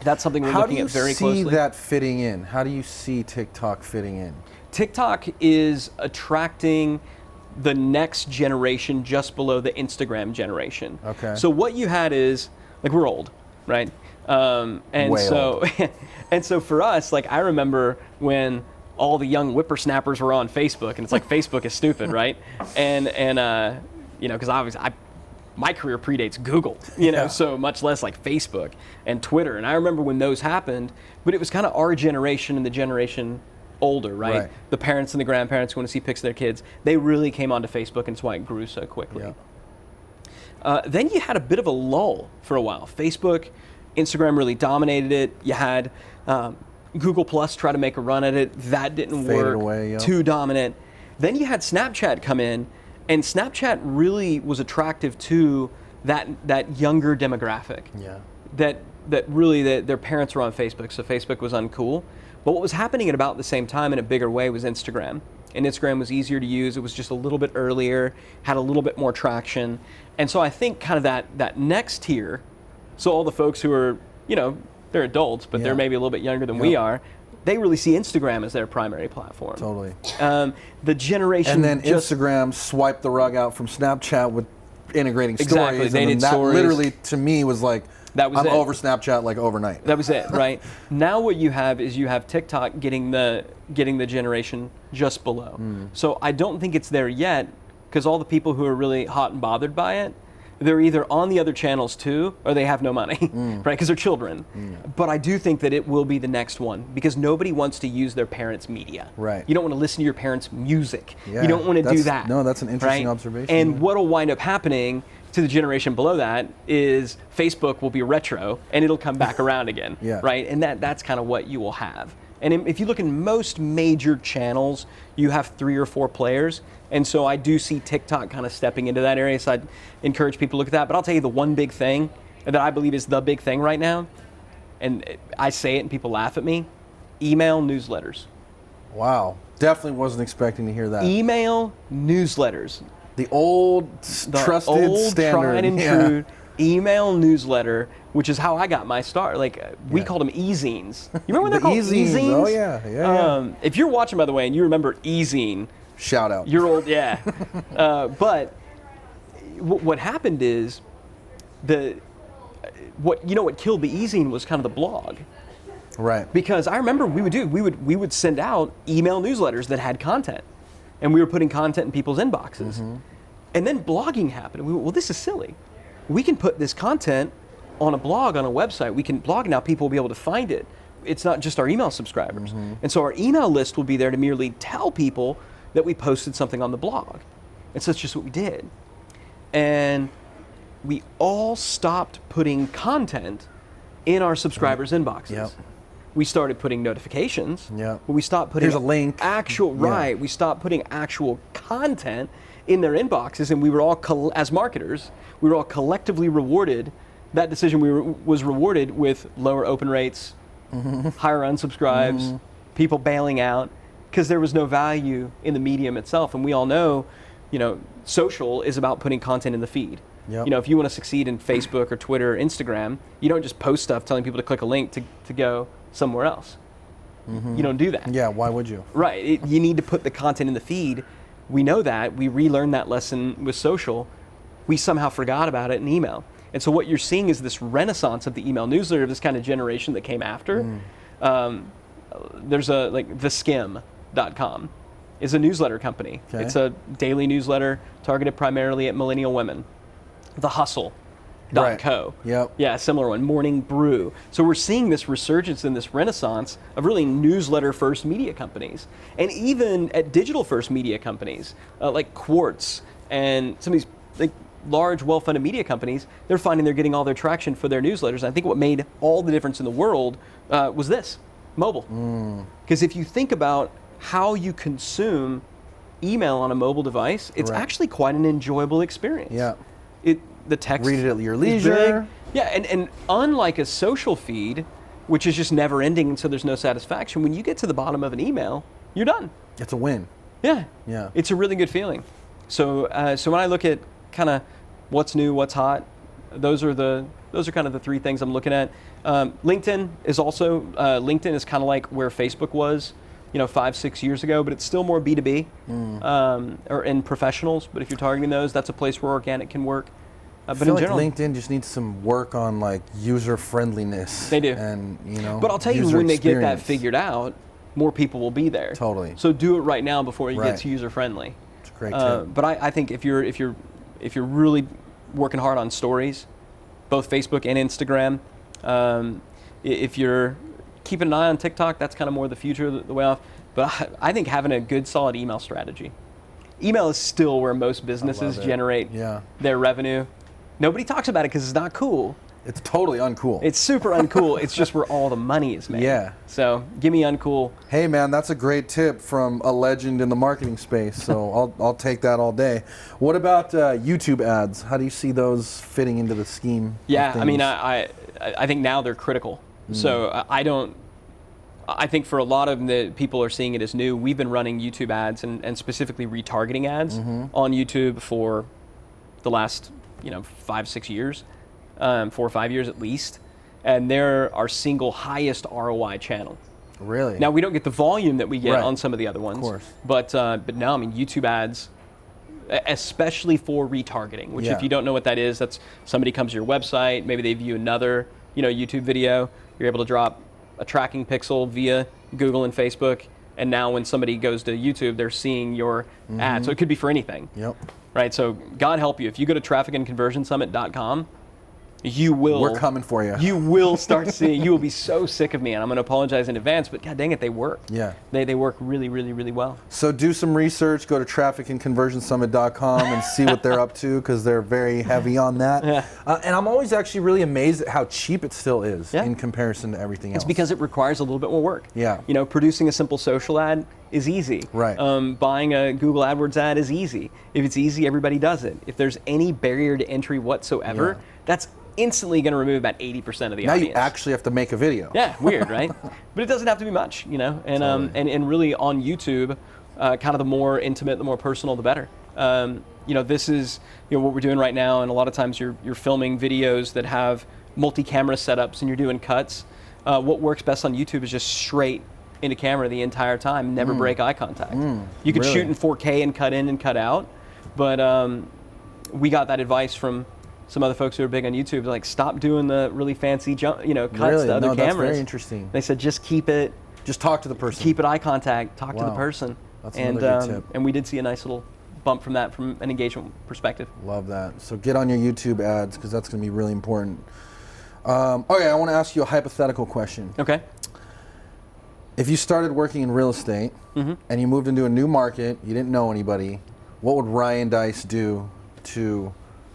That's something we're looking at very closely. How do you see that fitting in? How do you see TikTok fitting in? TikTok is attracting the next generation just below the Instagram generation. Okay. So what you had is, like, we're old, right? And so for us, like, I remember when all the young whippersnappers were on Facebook, and it's like Facebook is stupid, right? And you know, because obviously my career predates Google, you know, so much less like Facebook and Twitter. And I remember when those happened, but it was kind of our generation and the generation older, right? The parents and the grandparents who want to see pics of their kids, they really came onto Facebook, and it's why it grew so quickly. Then you had a bit of a lull for a while. Facebook, Instagram really dominated it. You had Google Plus try to make a run at it. That didn't work. Away, too dominant. Then you had Snapchat come in, and Snapchat really was attractive to that younger demographic. Yeah. That really their parents were on Facebook, so Facebook was uncool. But what was happening at about the same time in a bigger way was Instagram. And Instagram was easier to use. It was just a little bit earlier, had a little bit more traction. And so I think kind of that next tier, so all the folks who are, you know, they're adults, but they're maybe a little bit younger than we are, they really see Instagram as their primary platform. Totally. The generation and then Instagram swiped the rug out from Snapchat with integrating stories. They did that stories. Literally, to me, was like, I'm over Snapchat like overnight. That was it, right? Now what you have is you have TikTok getting the generation just below. So I don't think it's there yet, because all the people who are really hot and bothered by it, they're either on the other channels too, or they have no money, right? Because they're children. But I do think that it will be the next one, because nobody wants to use their parents' media. Right. You don't want to listen to your parents' music. You don't want to do that. No, that's an interesting observation. And what'll wind up happening to the generation below that is Facebook will be retro, and it'll come back around again, right? And that's kind of what you will have. And if you look in most major channels, you have 3 or 4 players. And so I do see TikTok kind of stepping into that area. So I'd encourage people to look at that. But I'll tell you the one big thing that I believe is the big thing right now, and I say it and people laugh at me, email newsletters. Wow. Definitely wasn't expecting to hear that. Email newsletters. The old, trusted standard. Tried and true email newsletter, which is how I got my start. Like, we called them e-zines. You remember when they're called e-zines? Oh, yeah. If you're watching, by the way, and you remember e-zine, shout out. You're old, yeah. But what happened is, what killed the e-zine was kind of the blog. Right. Because I remember we would send out email newsletters that had content, and we were putting content in people's inboxes. Mm-hmm. And then blogging happened. And we went, well, this is silly. We can put this content on a blog, on a website. We can blog now. People will be able to find it. It's not just our email subscribers. Mm-hmm. And so our email list will be there to merely tell people that we posted something on the blog. And so that's just what we did. And we all stopped putting content in our subscribers' inboxes. Yep. We started putting notifications. Yep. But we stopped putting here's a link. Right. We stopped putting actual content in their inboxes, and we were all, as marketers, we were all collectively rewarded. That decision was rewarded with lower open rates, higher unsubscribes, people bailing out, because there was no value in the medium itself. And we all know, social is about putting content in the feed. Yep. If you want to succeed in Facebook or Twitter or Instagram, you don't just post stuff telling people to click a link to go somewhere else. You don't do that. Yeah, why would you? Right. You need to put the content in the feed. We know that. We relearned that lesson with social. We somehow forgot about it in email. And so what you're seeing is this renaissance of the email newsletter, this kind of generation that came after. There's theskim.com is a newsletter company. Okay. It's a daily newsletter targeted primarily at millennial women. TheHustle.co. Right. Yep. Yeah, similar one. Morning Brew. So we're seeing this resurgence and this renaissance of really newsletter-first media companies. And even at digital-first media companies, like Quartz and some of these large, well-funded media companies, they're finding they're getting all their traction for their newsletters. And I think what made all the difference in the world was this, mobile. Because if you think about how you consume email on a mobile device, it's actually quite an enjoyable experience. Yeah. The text. Read it at your leisure. Yeah, and unlike a social feed, which is just never ending, and so there's no satisfaction, when you get to the bottom of an email, you're done. It's a win. Yeah. Yeah. It's a really good feeling. So when I look at kind of what's new, what's hot, those are kind of the three things I'm looking at. LinkedIn is also kind of like where Facebook was, 5-6 years ago, but it's still more B2B or in professionals. But if you're targeting those, that's a place where organic can work. But I feel like LinkedIn just needs some work on user friendliness. They do. And But I'll tell you, when they get that figured out, more people will be there. Totally. So do it right now before you get to user friendly. It's a great tip. But I think if you're really working hard on stories, both Facebook and Instagram, if you're keeping an eye on TikTok, that's kind of more the future, the way off. But I think having a good, solid email strategy. Email is still where most businesses generate their revenue. Nobody talks about it because it's not cool. It's totally uncool. It's super uncool. It's just where all the money is made. Yeah. So give me uncool. Hey man, that's a great tip from a legend in the marketing space. So I'll take that all day. What about YouTube ads? How do you see those fitting into the scheme? Yeah, I mean, I think now they're critical. So I think for a lot of the people are seeing it as new. We've been running YouTube ads and specifically retargeting ads on YouTube for the last 5-6 years, 4 or 5 years at least, and they're our single highest ROI channel. Really? Now we don't get the volume that we get on some of the other ones, of course. But no, I mean YouTube ads, especially for retargeting. Which if you don't know what that is, that's somebody comes to your website, maybe they view another YouTube video. You're able to drop a tracking pixel via Google and Facebook, and now when somebody goes to YouTube, they're seeing your ad. So it could be for anything. Yep. Right, so God help you. If you go to trafficandconversionsummit.com, you will. We're coming for you. You will start seeing. You will be so sick of me, and I'm going to apologize in advance. But God dang it, they work. Yeah. They work really, really, really well. So do some research. Go to trafficandconversionsummit.com and see what they're up to, because they're very heavy on that. Yeah. And I'm always actually really amazed at how cheap it still is in comparison to everything else. It's because it requires a little bit more work. Yeah. Producing a simple social ad is easy. Right. Buying a Google AdWords ad is easy. If it's easy, everybody does it. If there's any barrier to entry whatsoever, that's instantly going to remove about 80% of the audience. Now you actually have to make a video. Yeah, weird, right? But it doesn't have to be much, And Totally. and really on YouTube, kind of the more intimate, the more personal, the better. This is what we're doing right now, and a lot of times you're filming videos that have multi-camera setups and you're doing cuts. What works best on YouTube is just straight into camera the entire time, never break eye contact. You could shoot in 4K and cut in and cut out, but we got that advice from some other folks who are big on YouTube, like stop doing the really fancy cuts to other cameras. That's very interesting. They said just talk to the person. Keep it eye contact, talk to the person. That's another good tip. And we did see a nice little bump from that from an engagement perspective. Love that. So get on your YouTube ads because that's going to be really important. Okay, I want to ask you a hypothetical question. Okay. If you started working in real estate and you moved into a new market, you didn't know anybody, what would Ryan Deiss do to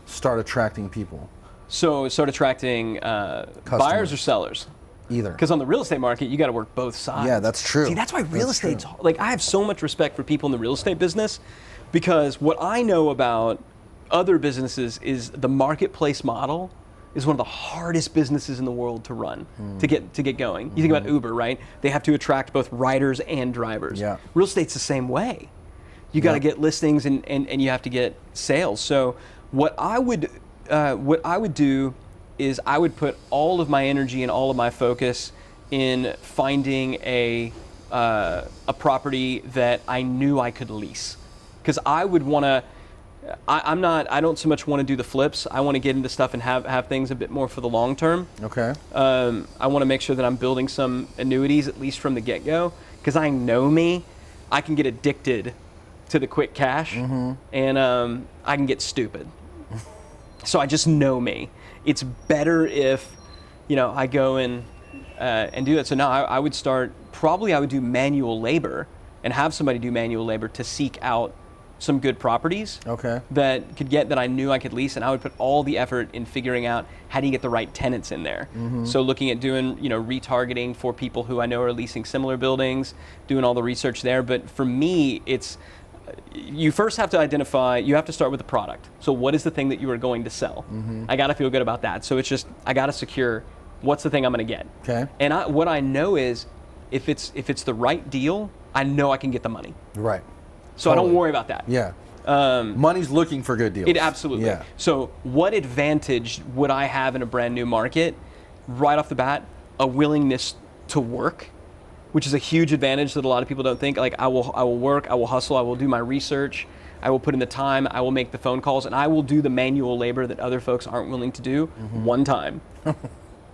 start attracting people? So start attracting buyers or sellers? Either. Because on the real estate market, you got to work both sides. Yeah, that's true. See, that's why real estate's like, I have so much respect for people in the real estate business, because what I know about other businesses is the marketplace model is one of the hardest businesses in the world to run, to get going. You think about Uber, right? They have to attract both riders and drivers. Yeah. Real estate's the same way. You got to get listings and you have to get sales. So what I would do is I would put all of my energy and all of my focus in finding a property that I knew I could lease, because I would want to. I don't so much want to do the flips. I want to get into stuff and have things a bit more for the long term. Okay. I want to make sure that I'm building some annuities at least from the get-go, because I know me, I can get addicted to the quick cash, and I can get stupid. So I just know me. It's better if, I go and do that. So now I would do manual labor and have somebody do manual labor to seek out some good properties that I knew I could lease, and I would put all the effort in figuring out how do you get the right tenants in there. So looking at doing retargeting for people who I know are leasing similar buildings, doing all the research there. But for me, it's you first have to identify, you have to start with the product. So what is the thing that you are going to sell? I got to feel good about that. So it's just, I got to secure what's the thing I'm going to get. Okay. And what I know is if it's the right deal, I know I can get the money. Right. So totally. I don't worry about that. Yeah. Money's looking for good deals. It absolutely. Yeah. So what advantage would I have in a brand new market? Right off the bat, a willingness to work, which is a huge advantage that a lot of people don't think. Like I will work, I will hustle, I will do my research, I will put in the time, I will make the phone calls, and I will do the manual labor that other folks aren't willing to do one time.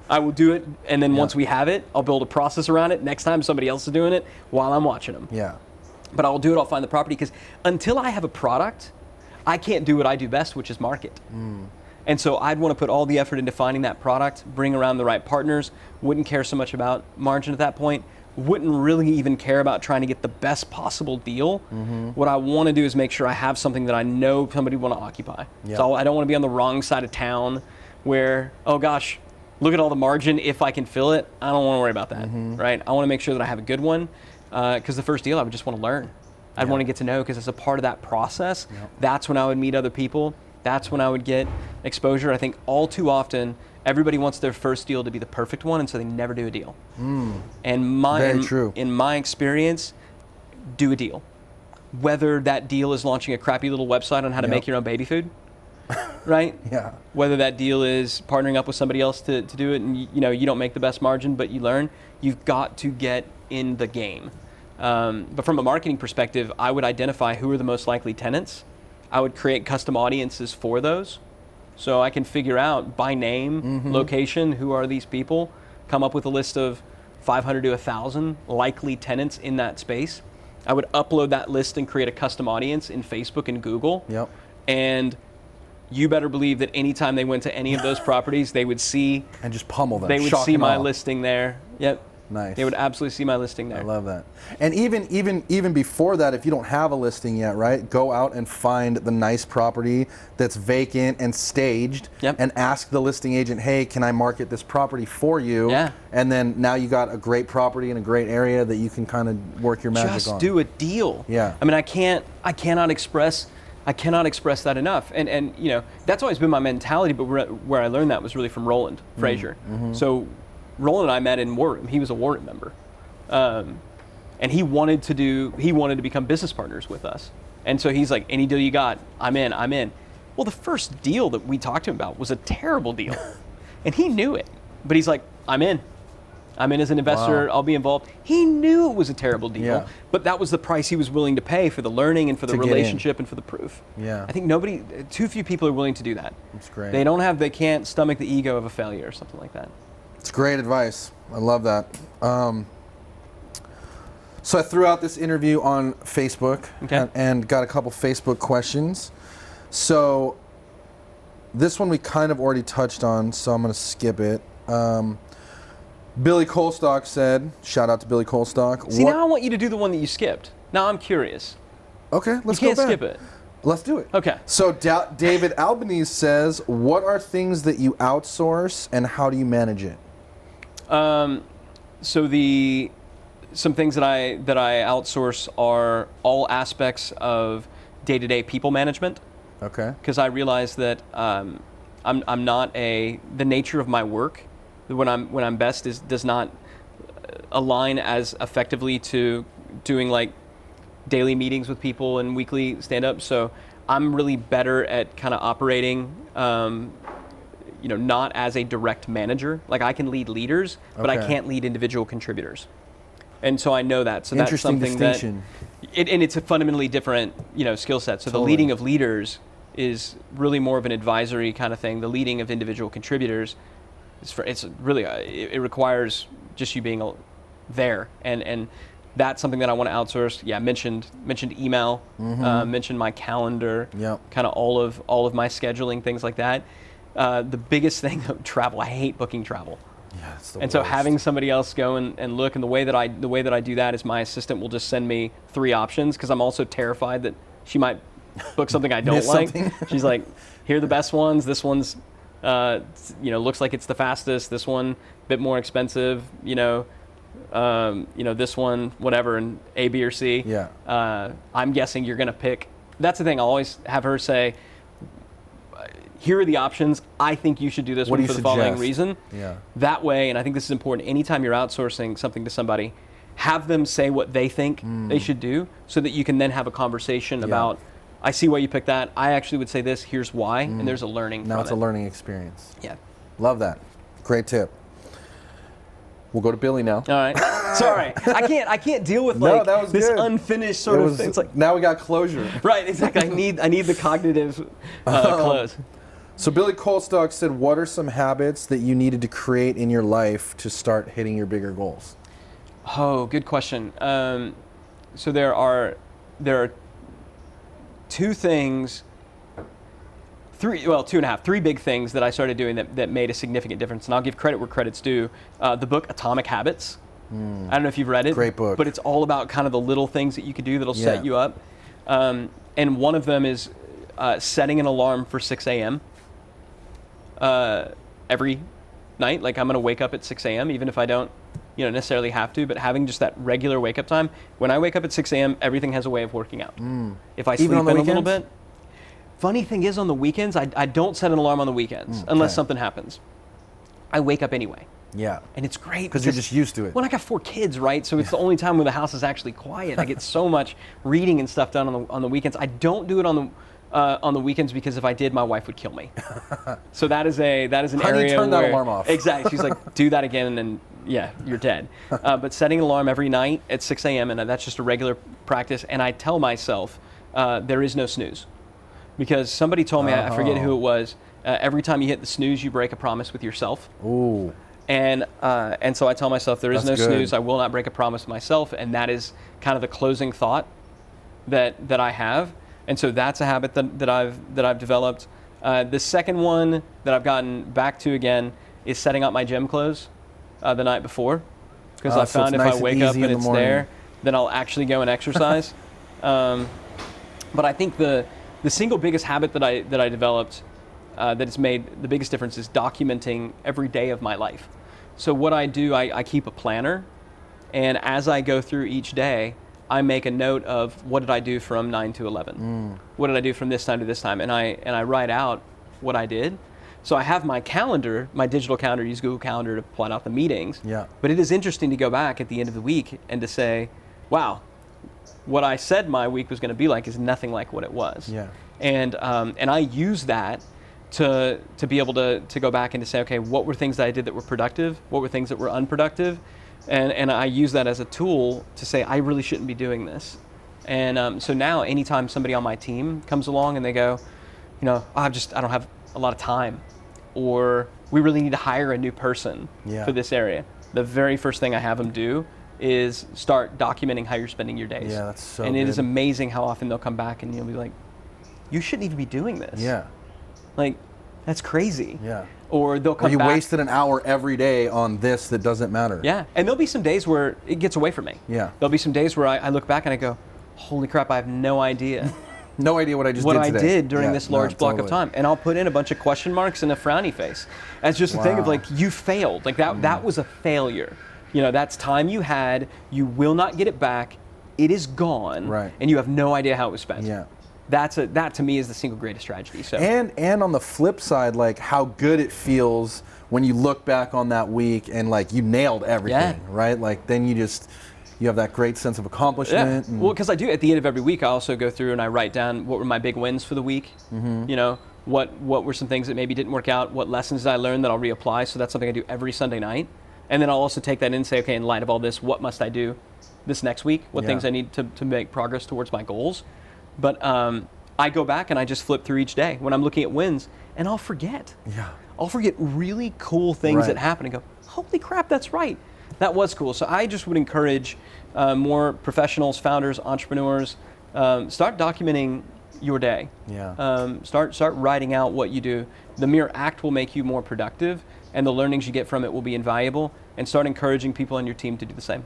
I will do it, and then once we have it, I'll build a process around it. Next time somebody else is doing it while I'm watching them. Yeah. But I'll do it, I'll find the property, because until I have a product, I can't do what I do best, which is market. And so I'd want to put all the effort into finding that product, bring around the right partners, wouldn't care so much about margin at that point, wouldn't really even care about trying to get the best possible deal. What I want to do is make sure I have something that I know somebody want to occupy. Yep. So I don't want to be on the wrong side of town where, oh gosh, look at all the margin, if I can fill it. I don't want to worry about that, right? I want to make sure that I have a good one, because the first deal I would just want to learn. I'd want to get to know, because as a part of that process, that's when I would meet other people. That's when I would get exposure. I think all too often, everybody wants their first deal to be the perfect one, and so they never do a deal. And Very true. In my experience, do a deal. Whether that deal is launching a crappy little website on how to make your own baby food, right? Yeah. Whether that deal is partnering up with somebody else to do it, and you don't make the best margin, but you learn. You've got to get in the game. But from a marketing perspective, I would identify who are the most likely tenants. I would create custom audiences for those. So I can figure out by name, location, who are these people, come up with a list of 500 to 1,000 likely tenants in that space. I would upload that list and create a custom audience in Facebook and Google. Yep. And you better believe that anytime they went to any of those properties, they would see... And just pummel them. They would see my listing there. Yep. Nice. They would absolutely see my listing there. I love that. And even before that, if you don't have a listing yet, right, go out and find the nice property that's vacant and staged, and ask the listing agent, hey, can I market this property for you? Yeah. And then now you got a great property in a great area that you can kind of work your magic on. Just do a deal. Yeah. I mean, I cannot express that enough. And that's always been my mentality, but where I learned that was really from Roland Frazier. So Roland and I met in War Room. He was a War Room member. And he wanted to become business partners with us. And so he's like, any deal you got, I'm in. Well, the first deal that we talked to him about was a terrible deal. And he knew it. But he's like, I'm in. I'm in as an investor. Wow. I'll be involved. He knew it was a terrible deal, but that was the price he was willing to pay for the learning and for the relationship and for the proof. Yeah. I think too few people are willing to do that. That's great. They can't stomach the ego of a failure or something like that. It's great advice. I love that. So I threw out this interview on Facebook and got a couple Facebook questions. So this one we kind of already touched on, so I'm going to skip it. Billy Colstock said, shout out to Billy Colstock. See, now I want you to do the one that you skipped. Now I'm curious. Okay, let's go back. You can't skip it. Let's do it. Okay. So David Albanese says, what are things that you outsource and how do you manage it? So some things that I outsource are all aspects of day-to-day people management. Okay. Because I realize that I'm not the nature of my work when I'm best does not align as effectively to doing like daily meetings with people and weekly stand-up. So I'm really better at kind of operating, not as a direct manager. Like I can lead leaders, but I can't lead individual contributors. And so I know that. So that's something distinction. And it's a fundamentally different, skill set. So the leading of leaders is really more of an advisory kind of thing. The leading of individual contributors, it requires just you being there, and that's something that I want to outsource. Yeah, mentioned email, mentioned my calendar, kind of all of my scheduling, things like that. The biggest thing, travel. I hate booking travel. Yeah, it's the and worst. So having somebody else go and look, and the way that I do that is my assistant will just send me 3 options because I'm also terrified that she might book something I don't like. She's like, here are the best ones. This one's looks like it's the fastest. This one a bit more expensive. This one whatever, and A, B, or C. Yeah. I'm guessing you're gonna pick. That's the thing. I'll always have her say, here are the options. I think you should do this one for the following reason. Yeah. That way, and I think this is important, anytime you're outsourcing something to somebody, have them say what they think they should do so that you can then have a conversation about, I see why you picked that. I actually would say this, here's why, and there's a learning from it. Now it's a learning experience. Yeah. Love that. Great tip. We'll go to Billy now. All right. Sorry. I can't deal with this unfinished sort of thing. It's like, now we got closure. Right, exactly. I need the cognitive close. So Billy Colstock said, what are some habits that you needed to create in your life to start hitting your bigger goals? Oh, good question. So there are 2 things, 3 big things that I started doing that made a significant difference. And I'll give credit where credit's due. The book Atomic Habits. I don't know if you've read it. Great book. But it's all about kind of the little things that you could do that'll set you up. And one of them is setting an alarm for 6 a.m. Every night. Like I'm going to wake up at 6 a.m. even if I don't necessarily have to, but having just that regular wake up time. When I wake up at 6 a.m., everything has a way of working out. If I sleep in a little bit. Funny thing is, on the weekends, I don't set an alarm on the weekends unless something happens. I wake up anyway. Yeah. And it's great because you're just used to it. Well, I got 4 kids, right? So it's the only time where the house is actually quiet. I get so much reading and stuff done on the weekends. I don't do it on the weekends because if I did, my wife would kill me. So that is an area turn where, that alarm off. Exactly. She's like, do that again, and yeah, you're dead. But setting an alarm every night at 6 a.m. and that's just a regular practice. And I tell myself there is no snooze. Because somebody told me, I forget who it was, every time you hit the snooze, you break a promise with yourself. Ooh. And so I tell myself there is no snooze. I will not break a promise with myself, and that is kind of the closing thought that I have. And so that's a habit that I've developed. The second one that I've gotten back to again is setting up my gym clothes the night before, because I found if I wake up and it's there, then I'll actually go and exercise. But I think the single biggest habit that I developed that has made the biggest difference is documenting every day of my life. So what I do, I keep a planner, and as I go through each day, I make a note of what did I do from 9 to 11? What did I do from this time to this time? And I write out what I did. So I have my calendar, my digital calendar, use Google Calendar to plot out the meetings. Yeah. But it is interesting to go back at the end of the week and to say, wow, what I said my week was going to be like is nothing like what it was. Yeah. And I use that to be able to go back and to say, okay, what were things that I did that were productive? What were things that were unproductive? And I use that as a tool to say, I really shouldn't be doing this. And so now anytime somebody on my team comes along and they go, you know, I don't have a lot of time, or we really need to hire a new person for this area, the very first thing I have them do is start documenting how you're spending your days. Yeah, that's so And good. it is amazing how often they'll come back and you'll be like, you shouldn't even be doing this. Yeah. Like, that's crazy. Yeah. Or they'll come Or you back. wasted an hour every day on this that doesn't matter. Yeah, and there'll be some days where it gets away from me. Yeah. There'll be some days where I look back and I go, holy crap, I have no idea No idea what I just what did I today. did during this large block of time. And I'll put in a bunch of question marks and a frowny face as just a thing of like, you failed. Like that was a failure. You know, that's time you had, you will not get it back, it is gone, Right. and you have no idea how it was spent. Yeah. That to me is the single greatest tragedy. So. And on the flip side, like how good it feels when you look back on that week and like you nailed everything, right? Like then you have that great sense of accomplishment. Yeah. Well, because I do at the end of every week, I also go through and I write down what were my big wins for the week. Mm-hmm. You know, what were some things that maybe didn't work out? What lessons did I learn that I'll reapply? So that's something I do every Sunday night. And then I'll also take that in and say, okay, in light of all this, what must I do this next week? What things I need to make progress towards my goals? But I go back and I just flip through each day when I'm looking at wins, and I'll forget. Yeah. I'll forget really cool things that happen and go, holy crap, that's right. That was cool. So I just would encourage more professionals, founders, entrepreneurs, start documenting your day. Yeah. Start writing out what you do. The mere act will make you more productive, and the learnings you get from it will be invaluable. And start encouraging people on your team to do the same.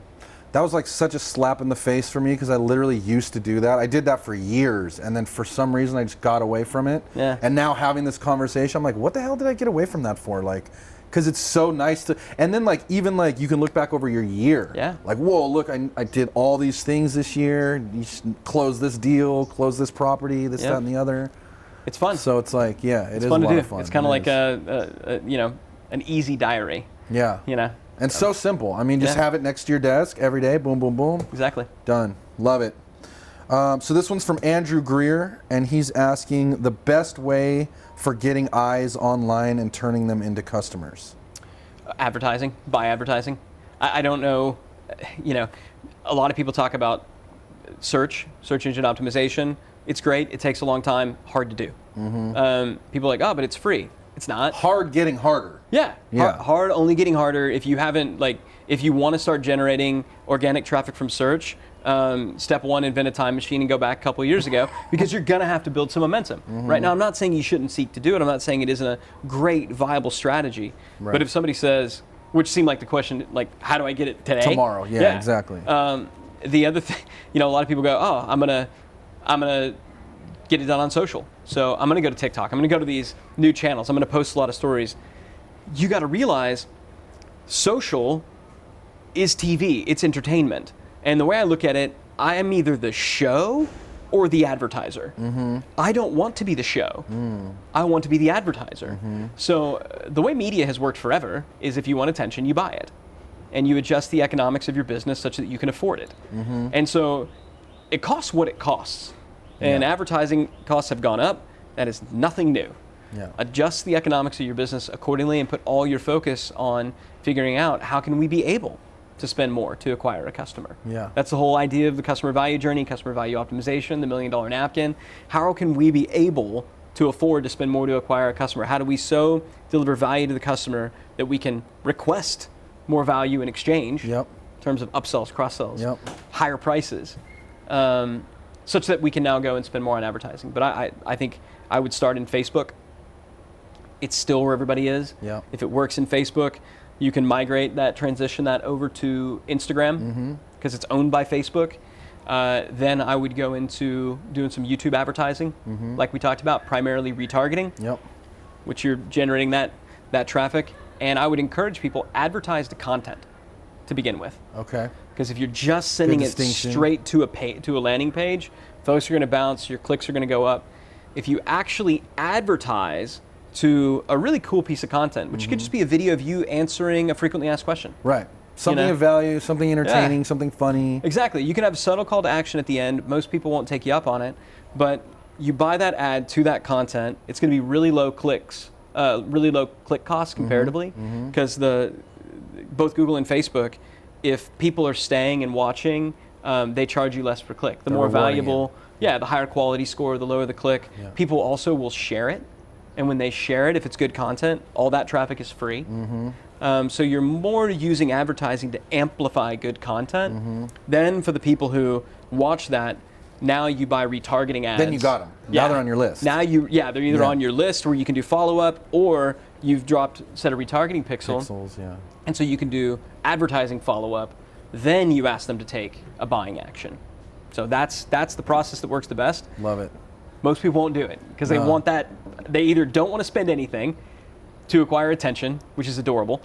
That was like such a slap in the face for me because I literally used to do that. I did that for years, and then for some reason I just got away from it. Yeah. And now having this conversation, I'm like, what the hell did I get away from that for? Like, because it's so nice to, and then like even like you can look back over your year. Yeah. Like, whoa, look, I did all these things this year. You close this deal, close this property, this, that, and the other. It's fun. So it's like, yeah, it's fun a lot to do. of fun. It's kind of like an easy diary. Yeah. You know. And so simple. I mean, just have it next to your desk every day. Boom, boom, boom. Exactly. Done. Love it. So this one's from Andrew Greer, and he's asking the best way for getting eyes online and turning them into customers. Advertising. Buy advertising. I don't know. You know, a lot of people talk about search engine optimization. It's great. It takes a long time. Hard to do. Mm-hmm. People are like, oh, but it's free. It's not. Hard getting harder. Yeah. Hard only getting harder. If you haven't, if you want to start generating organic traffic from search, step one, invent a time machine and go back a couple of years ago, because you're going to have to build some momentum. Mm-hmm. Right now, I'm not saying you shouldn't seek to do it. I'm not saying it isn't a great, viable strategy. Right. But if somebody says, which seemed like the question, like, how do I get it today? Tomorrow, yeah. Exactly. The other thing, a lot of people go, oh, I'm gonna get it done on social. So I'm gonna go to TikTok. I'm gonna go to these new channels. I'm gonna post a lot of stories. You got to realize, social is TV. It's entertainment. And the way I look at it, I am either the show or the advertiser. Mm-hmm. I don't want to be the show. I want to be the advertiser. Mm-hmm. So the way media has worked forever is if you want attention, you buy it. And you adjust the economics of your business such that you can afford it. Mm-hmm. And so it costs what it costs. And advertising costs have gone up. That is nothing new. Yeah. Adjust the economics of your business accordingly and put all your focus on figuring out how can we be able to spend more to acquire a customer. Yeah. That's the whole idea of the customer value journey, customer value optimization, the $1 million napkin. How can we be able to afford to spend more to acquire a customer? How do we so deliver value to the customer that we can request more value in exchange in terms of upsells, cross-sells, higher prices, such that we can now go and spend more on advertising. But I think I would start in Facebook. It's still where everybody is. Yeah. If it works in Facebook, you can migrate that, transition that over to Instagram because it's owned by Facebook. Then I would go into doing some YouTube advertising, like we talked about, primarily retargeting, which you're generating that traffic. And I would encourage people advertise the content to begin with. Okay. Because if you're just sending it straight to a landing page, folks are going to bounce, your clicks are going to go up. If you actually advertise to a really cool piece of content, which could just be a video of you answering a frequently asked question. Right. Something of value, something entertaining, something funny. Exactly. You can have a subtle call to action at the end. Most people won't take you up on it, but you buy that ad to that content. It's going to be really low clicks, really low click costs comparatively, because both Google and Facebook, if people are staying and watching, they charge you less per click. The more valuable, the higher quality score, the lower the click. Yeah. People also will share it, and when they share it, if it's good content, all that traffic is free. So you're more using advertising to amplify good content. Then for the people who watch that, now you buy retargeting ads. Then you got them. Now they're on your list. Now they're either on your list where you can do follow-up, or you've dropped set of retargeting pixels, and so you can do advertising follow-up. Then you ask them to take a buying action. So that's the process that works the best. Love it. Most people won't do it because they want that. They either don't want to spend anything to acquire attention, which is adorable,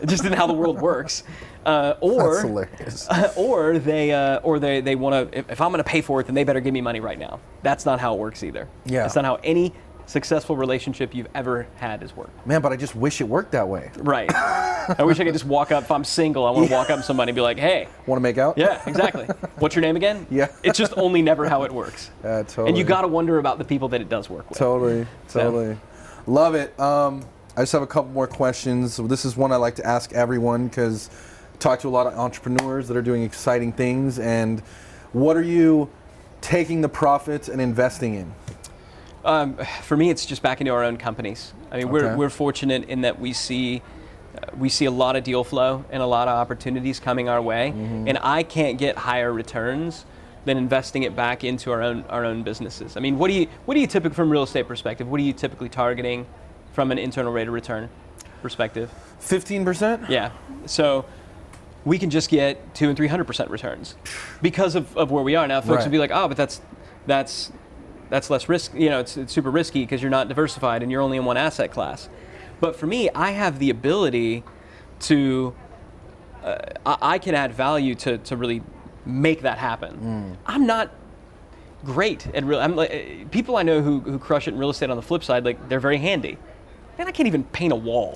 just in how the world works, or that's hilarious. Or they want to. If I'm going to pay for it, then they better give me money right now. That's not how it works either. Yeah, that's not how any successful relationship you've ever had has worked. Man, but I just wish it worked that way. Right. I wish I could just walk up. If I'm single, I want to walk up to somebody and be like, "Hey, want to make out?" Yeah, exactly. What's your name again? Yeah. It's just only never how it works. Totally. And you got to wonder about the people that it does work with. Totally. Love it. I just have a couple more questions. So this is one I like to ask everyone because I talk to a lot of entrepreneurs that are doing exciting things. And what are you taking the profits and investing in? For me, it's just back into our own companies. I mean, we're fortunate in that we see a lot of deal flow and a lot of opportunities coming our way, and I can't get higher returns than investing it back into our own businesses. I mean, what do you typically, from a real estate perspective, what are you typically targeting from an internal rate of return perspective? 15%? Yeah. So we can just get 200% and 300% returns because of where we are now. Folks would be like, oh, but that's less risk. You know, it's super risky because you're not diversified and you're only in one asset class. But for me, I have the ability to, I can add value to really make that happen. I'm not great at I'm like, people I know who crush it in real estate on the flip side, like they're very handy. Man, I can't even paint a wall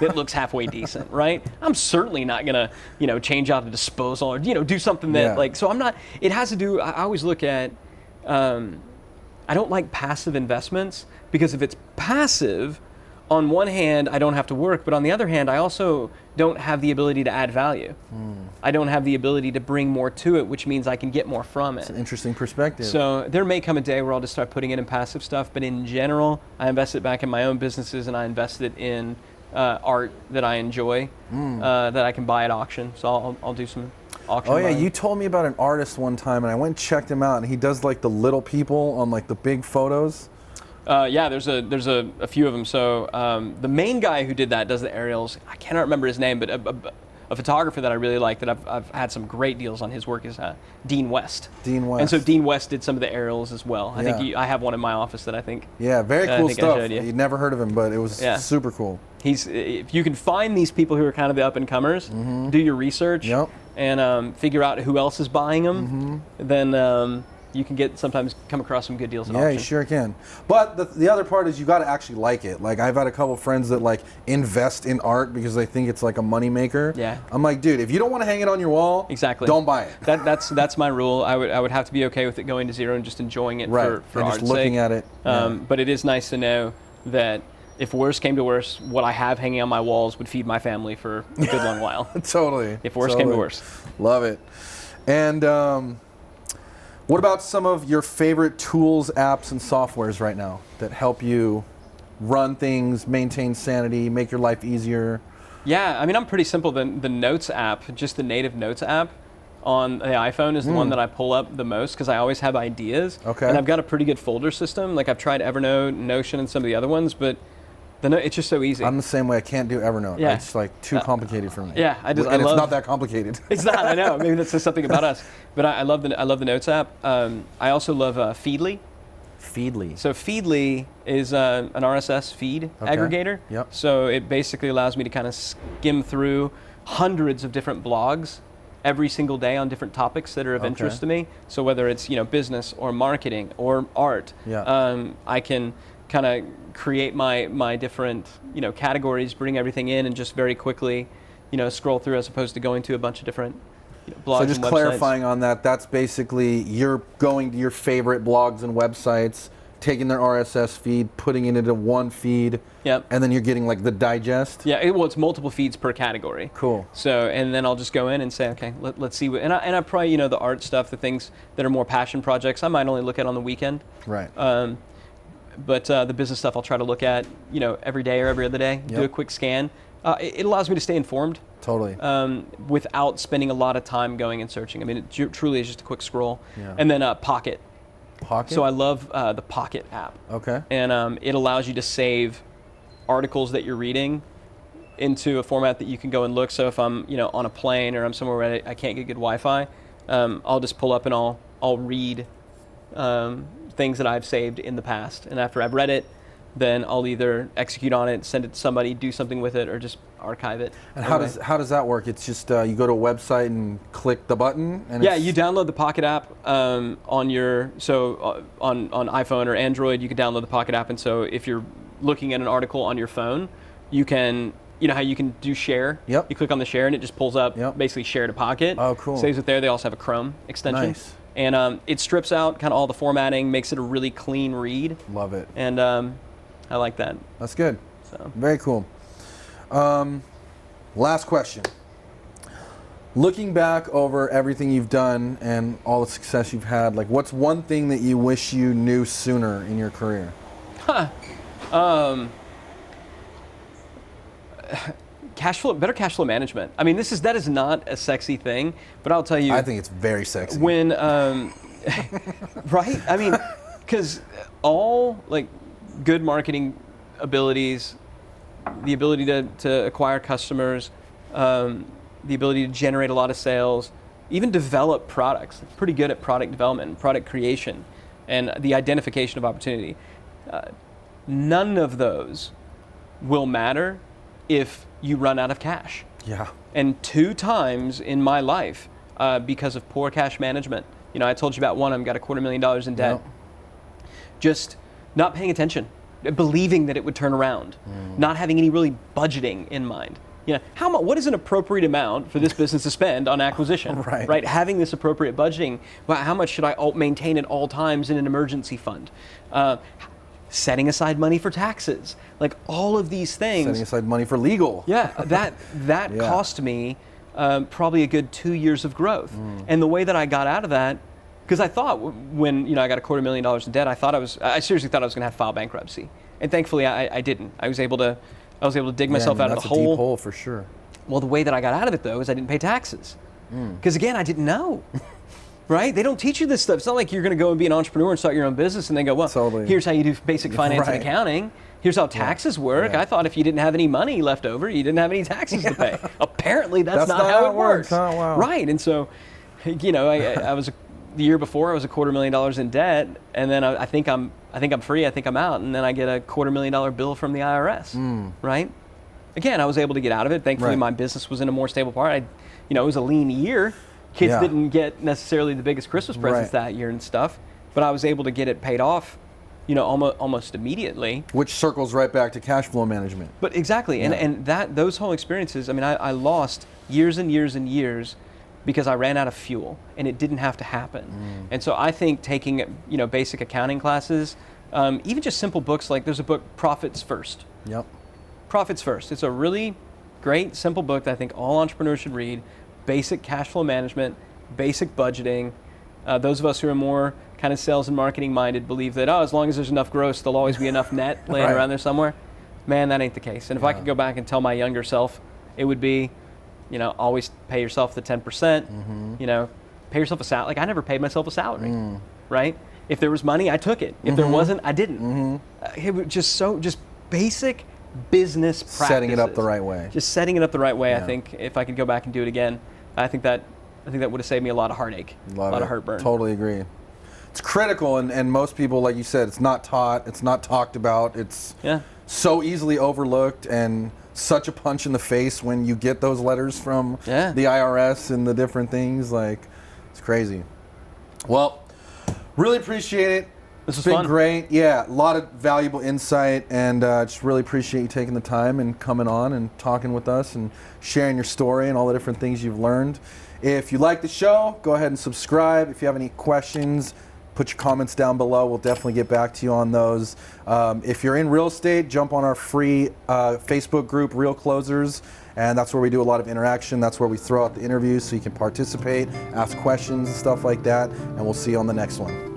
that looks halfway decent, right? I'm certainly not gonna, change out a disposal or, do something that so I'm not, it has to do, I always look at, I don't like passive investments because if it's passive, on one hand, I don't have to work, but on the other hand, I also don't have the ability to add value. I don't have the ability to bring more to it, which means I can get more from it. It's an interesting perspective. So there may come a day where I'll just start putting it in passive stuff, but in general, I invest it back in my own businesses and I invest it in art that I enjoy, that I can buy at auction. So I'll do some auction buying. You told me about an artist one time, and I went and checked him out, and he does like the little people on like the big photos. There's a few of them. So the main guy who did that does the aerials. I cannot remember his name, but a photographer that I really like that I've had some great deals on his work is Dean West. Dean West. And so Dean West did some of the aerials as well. I think I have one in my office that I think. Yeah, very cool stuff. You'd never heard of him, but it was super cool. If you can find these people who are kind of the up and comers, do your research and figure out who else is buying them, then. You can sometimes come across some good deals at auction. Yeah, you sure can. But the other part is you got to actually like it. Like I've had a couple friends that like invest in art because they think it's like a money maker. Yeah. I'm like, dude, if you don't want to hang it on your wall, don't buy it. That's my rule. I would have to be okay with it going to zero and just enjoying it for and art's just looking sake. at it. But it is nice to know that if worse came to worse, what I have hanging on my walls would feed my family for a good long while. Totally. If worse came to worse. Love it. And what about some of your favorite tools, apps, and softwares right now that help you run things, maintain sanity, make your life easier? Yeah, I mean, I'm pretty simple. The Notes app, just the native Notes app on the iPhone is the one that I pull up the most because I always have ideas. Okay. And I've got a pretty good folder system. Like I've tried Evernote, Notion, and some of the other ones, but it's just so easy. I'm the same way. I can't do Evernote. Yeah. It's like too complicated for me. Yeah, it's not that complicated. It's not. I know. Maybe that says something about us. But I love the Notes app. I also love Feedly. Feedly. So Feedly is an RSS feed aggregator. Yep. So it basically allows me to kind of skim through hundreds of different blogs every single day on different topics that are of interest to me. So whether it's business or marketing or art, I can kind of create my different categories, bring everything in, and just very quickly scroll through as opposed to going to a bunch of different blogs So just and websites. clarifying on that, that's basically you're going to your favorite blogs and websites, taking their RSS feed, putting it into one feed, Yep. and then you're getting like the digest? Yeah, it's multiple feeds per category. Cool. So, and then I'll just go in and say, okay, let's see. And I probably, the art stuff, the things that are more passion projects, I might only look at on the weekend. Right. But the business stuff I'll try to look at, every day or every other day, do a quick scan. It allows me to stay informed. Totally. Without spending a lot of time going and searching. I mean, it truly is just a quick scroll. Yeah. And then Pocket. Pocket? So I love the Pocket app. Okay. And it allows you to save articles that you're reading into a format that you can go and look. So if I'm, on a plane or I'm somewhere where I can't get good Wi-Fi, I'll just pull up and I'll read things that I've saved in the past. And after I've read it, then I'll either execute on it, send it to somebody, do something with it, or just archive it. And how does that work? It's just you go to a website and click the button, and you download the Pocket app on iPhone or Android. You can download the Pocket app, and so if you're looking at an article on your phone, you can. You know how you can do share? Yep. You click on the share and it just pulls up basically share to Pocket. Oh, cool. Saves it there. They also have a Chrome extension. Nice. And it strips out kind of all the formatting, makes it a really clean read. Love it. And I like that. That's good. So. Very cool. Last question. Looking back over everything you've done and all the success you've had, like what's one thing that you wish you knew sooner in your career? Better cash flow management. I mean, that is not a sexy thing, but I'll tell you. I think it's very sexy. When, right? I mean, because all like good marketing abilities, the ability to acquire customers, the ability to generate a lot of sales, even develop products. Pretty good at product development and product creation, and the identification of opportunity. None of those will matter if you run out of cash. Yeah. And 2 times in my life, because of poor cash management, I told you about one, I've got $250,000 in debt. Yep. Just not paying attention, believing that it would turn around, not having any really budgeting in mind. What is an appropriate amount for this business to spend on acquisition? Right. Having this appropriate budgeting. Well, how much should I maintain at all times in an emergency fund? Setting aside money for taxes, like all of these things. Setting aside money for legal. Yeah, that cost me probably a good 2 years of growth. And the way that I got out of that, because I thought when I got $250,000 in debt, I seriously thought I was going to have to file bankruptcy, and thankfully I didn't. I was able to dig myself out of the hole. That's a deep hole for sure. Well, the way that I got out of it though is I didn't pay taxes, because again I didn't know. Right? They don't teach you this stuff. It's not like you're going to go and be an entrepreneur and start your own business and then go, well, here's how you do basic finance and accounting. Here's how taxes work. I thought if you didn't have any money left over, you didn't have any taxes to pay. Apparently, that's not how it works. Oh, wow. Right. And so, I was the year before I was $250,000 in debt, and then I think I'm free. I think I'm out, and then I get a $250,000 bill from the IRS. Right. Again, I was able to get out of it. Thankfully, my business was in a more stable part. It was a lean year. Kids didn't get necessarily the biggest Christmas presents that year and stuff, but I was able to get it paid off, almost immediately. Which circles right back to cash flow management. But exactly, and those whole experiences. I mean, I lost years and years and years because I ran out of fuel, and it didn't have to happen. And so I think taking basic accounting classes, even just simple books like there's a book Profits First. Yep. Profits First. It's a really great simple book that I think all entrepreneurs should read. Basic cash flow management, basic budgeting. Those of us who are more kind of sales and marketing minded believe that, as long as there's enough gross, there'll always be enough net laying around there somewhere. Man, that ain't the case. And if I could go back and tell my younger self, it would be, always pay yourself the 10%, pay yourself a salary. Like I never paid myself a salary, right? If there was money, I took it. If there wasn't, I didn't. It was just basic business practices. Setting it up the right way. Just setting it up the right way. I think if I could go back and do it again, I think that would have saved me a lot of heartache, a lot of heartburn. Totally agree. It's critical, and most people, like you said, it's not taught, it's not talked about, it's so easily overlooked, and such a punch in the face when you get those letters from the IRS and the different things. Like, it's crazy. Well, really appreciate it. This was It's been fun. great. Yeah, a lot of valuable insight, and just really appreciate you taking the time and coming on and talking with us and sharing your story and all the different things you've learned. If you like the show, go ahead and subscribe. If you have any questions, put your comments down below. We'll definitely get back to you on those. If you're in real estate, jump on our free Facebook group, Real Closers, and that's where we do a lot of interaction. That's where we throw out the interviews so you can participate, ask questions and stuff like that, and we'll see you on the next one.